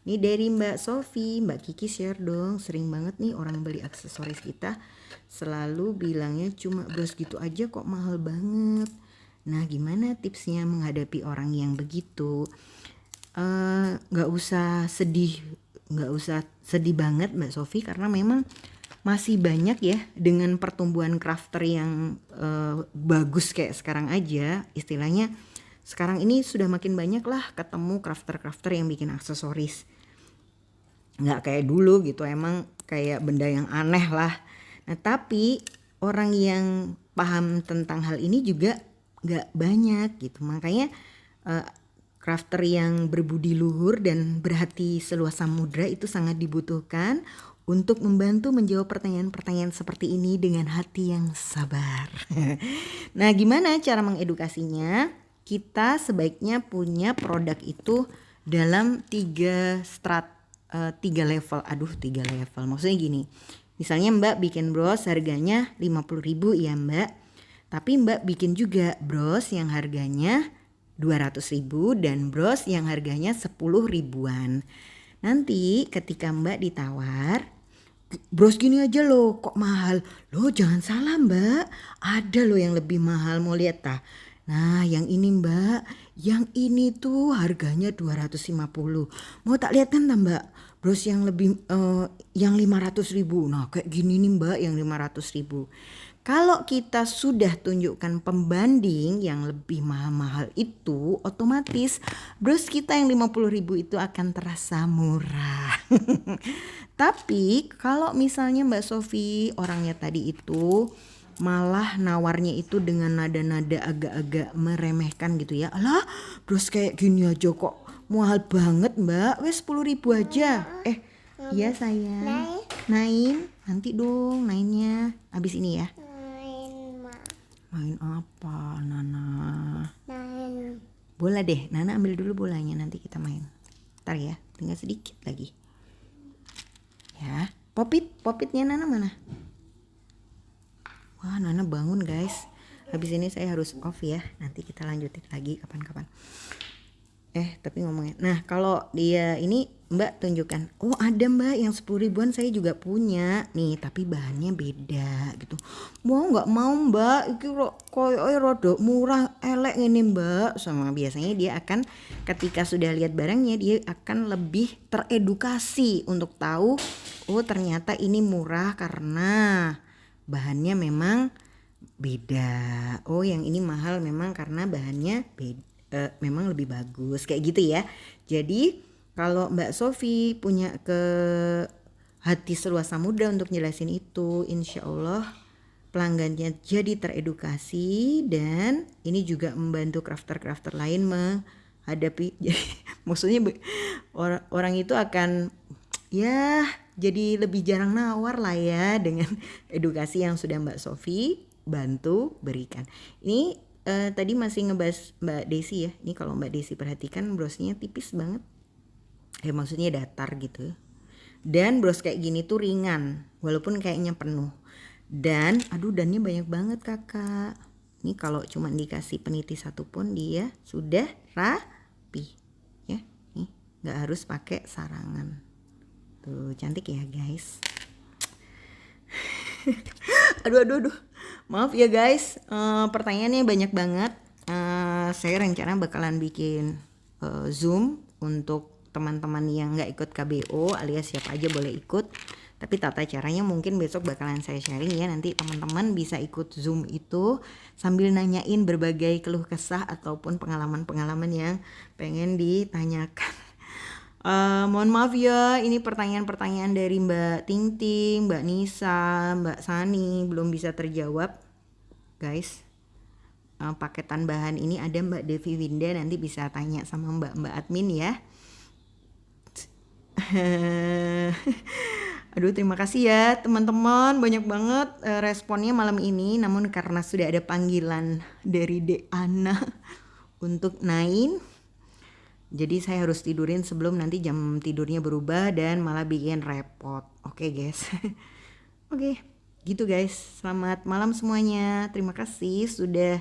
Ini dari Mbak Sofi. Mbak Kiki share dong, sering banget nih orang beli aksesoris kita selalu bilangnya cuma bros gitu aja kok mahal banget. Nah, gimana tipsnya menghadapi orang yang begitu? Nggak usah sedih banget Mbak Sofi, karena memang masih banyak ya dengan pertumbuhan crafter yang bagus kayak sekarang aja. Istilahnya sekarang ini sudah makin banyak lah ketemu crafter yang bikin aksesoris. Nggak kayak dulu gitu, emang kayak benda yang aneh lah. Nah, tapi orang yang paham tentang hal ini juga nggak banyak gitu. Makanya crafter yang berbudi luhur dan berhati seluas samudra itu sangat dibutuhkan untuk membantu menjawab pertanyaan-pertanyaan seperti ini dengan hati yang sabar. Nah, gimana cara mengedukasinya? Kita sebaiknya punya produk itu dalam 3 level. Tiga level. Maksudnya gini. Misalnya Mbak bikin bros harganya 50.000 ya Mbak. Tapi Mbak bikin juga bros yang harganya 200.000 dan bros yang harganya 10 ribuan. Nanti ketika Mbak ditawar, bros gini aja loh kok mahal. Loh jangan salah Mbak, ada loh yang lebih mahal, mau lihat tah? Nah yang ini Mbak, yang ini tuh harganya 250. Mau tak lihat kan Mbak? Bros yang lebih yang 500.000. Nah kayak gini nih Mbak yang 500.000. Kalau kita sudah tunjukkan pembanding yang lebih mahal-mahal itu, otomatis bros kita yang 50.000 itu akan terasa murah. Tapi kalau misalnya Mbak Sofi orangnya tadi itu malah nawarnya itu dengan nada-nada agak-agak meremehkan gitu ya. Alah bros kayak gini aja kok mahal banget Mbak, wes 10.000 aja. Iya sayang. Nain, nanti dong nainnya abis ini ya. Main apa Nana? Main. Bola deh, Nana ambil dulu bolanya nanti kita main. Ntar ya, tinggal sedikit lagi. Ya, popitnya Nana mana? Wah Nana bangun guys. Habis ini saya harus off ya. Nanti kita lanjutin lagi kapan-kapan. Tapi ngomongnya. Nah kalau dia ini Mbak tunjukkan. Oh ada Mbak yang 10 ribuan saya juga punya. Nih tapi bahannya beda gitu. Mau gak mau Mbak. Iki koyo rodok murah elek ini Mbak. Sama biasanya dia akan ketika sudah lihat barangnya dia akan lebih teredukasi untuk tahu. Oh ternyata ini murah karena bahannya memang beda. Oh yang ini mahal memang karena bahannya beda. memang lebih bagus kayak gitu ya. Jadi kalau Mbak Sofi punya ke hati seluas samudra untuk jelasin itu, insya Allah pelanggannya jadi teredukasi, dan ini juga membantu crafter-crafter lain menghadapi maksudnya orang itu akan ya jadi lebih jarang nawar lah ya dengan edukasi yang sudah Mbak Sofi bantu berikan. Ini tadi masih ngebahas Mbak Desi ya. Ini kalau Mbak Desi perhatikan brosnya tipis banget. Maksudnya datar gitu. Dan bros kayak gini tuh ringan walaupun kayaknya penuh. Dan dannya banyak banget kakak. Ini kalau cuma dikasih peniti satu pun dia sudah rapi ya. Nih nggak harus pakai sarangan. Tuh cantik ya guys. aduh. Maaf ya guys, pertanyaannya banyak banget. Saya rencana bakalan bikin Zoom untuk teman-teman yang nggak ikut KBO alias siapa aja boleh ikut. Tapi tata caranya mungkin besok bakalan saya sharing ya. Nanti teman-teman bisa ikut Zoom itu sambil nanyain berbagai keluh kesah ataupun pengalaman-pengalaman yang pengen ditanyakan. Mohon maaf ya, ini pertanyaan-pertanyaan dari Mbak Ting Ting, Mbak Nisa, Mbak Sani belum bisa terjawab guys. Paketan bahan ini ada Mbak Devi Winda, nanti bisa tanya sama Mbak admin ya. Aduh terima kasih ya teman-teman, banyak banget responnya malam ini. Namun karena sudah ada panggilan dari Dek Ana untuk naik, jadi saya harus tidurin sebelum nanti jam tidurnya berubah dan malah bikin repot. Oke guys. Oke gitu guys, selamat malam semuanya. Terima kasih sudah.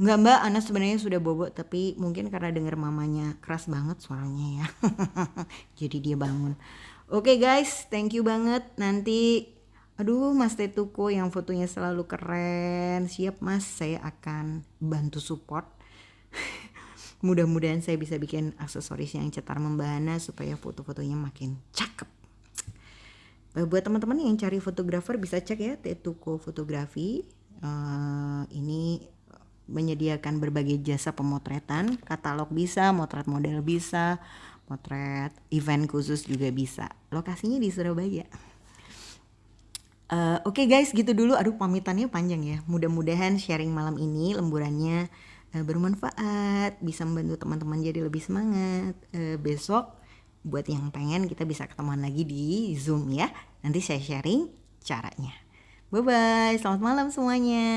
Enggak Mbak, Ana sebenarnya sudah bobo, tapi mungkin karena dengar mamanya keras banget suaranya ya. Jadi dia bangun. Oke guys, thank you banget. Nanti Mas Tetuko yang fotonya selalu keren. Siap Mas, saya akan bantu support. Mudah-mudahan saya bisa bikin aksesoris yang cetar membahana supaya foto-fotonya makin cakep. Buat teman-teman yang cari fotografer bisa cek ya Tetuko Fotografi. Ini menyediakan berbagai jasa pemotretan, katalog bisa, motret model bisa, motret event khusus juga bisa. Lokasinya di Surabaya. Oke guys, gitu dulu. Pamitannya panjang ya. Mudah-mudahan sharing malam ini lemburannya bermanfaat, bisa membantu teman-teman jadi lebih semangat. Besok buat yang pengen kita bisa ketemuan lagi di Zoom ya. Nanti saya sharing caranya. Bye bye, selamat malam semuanya.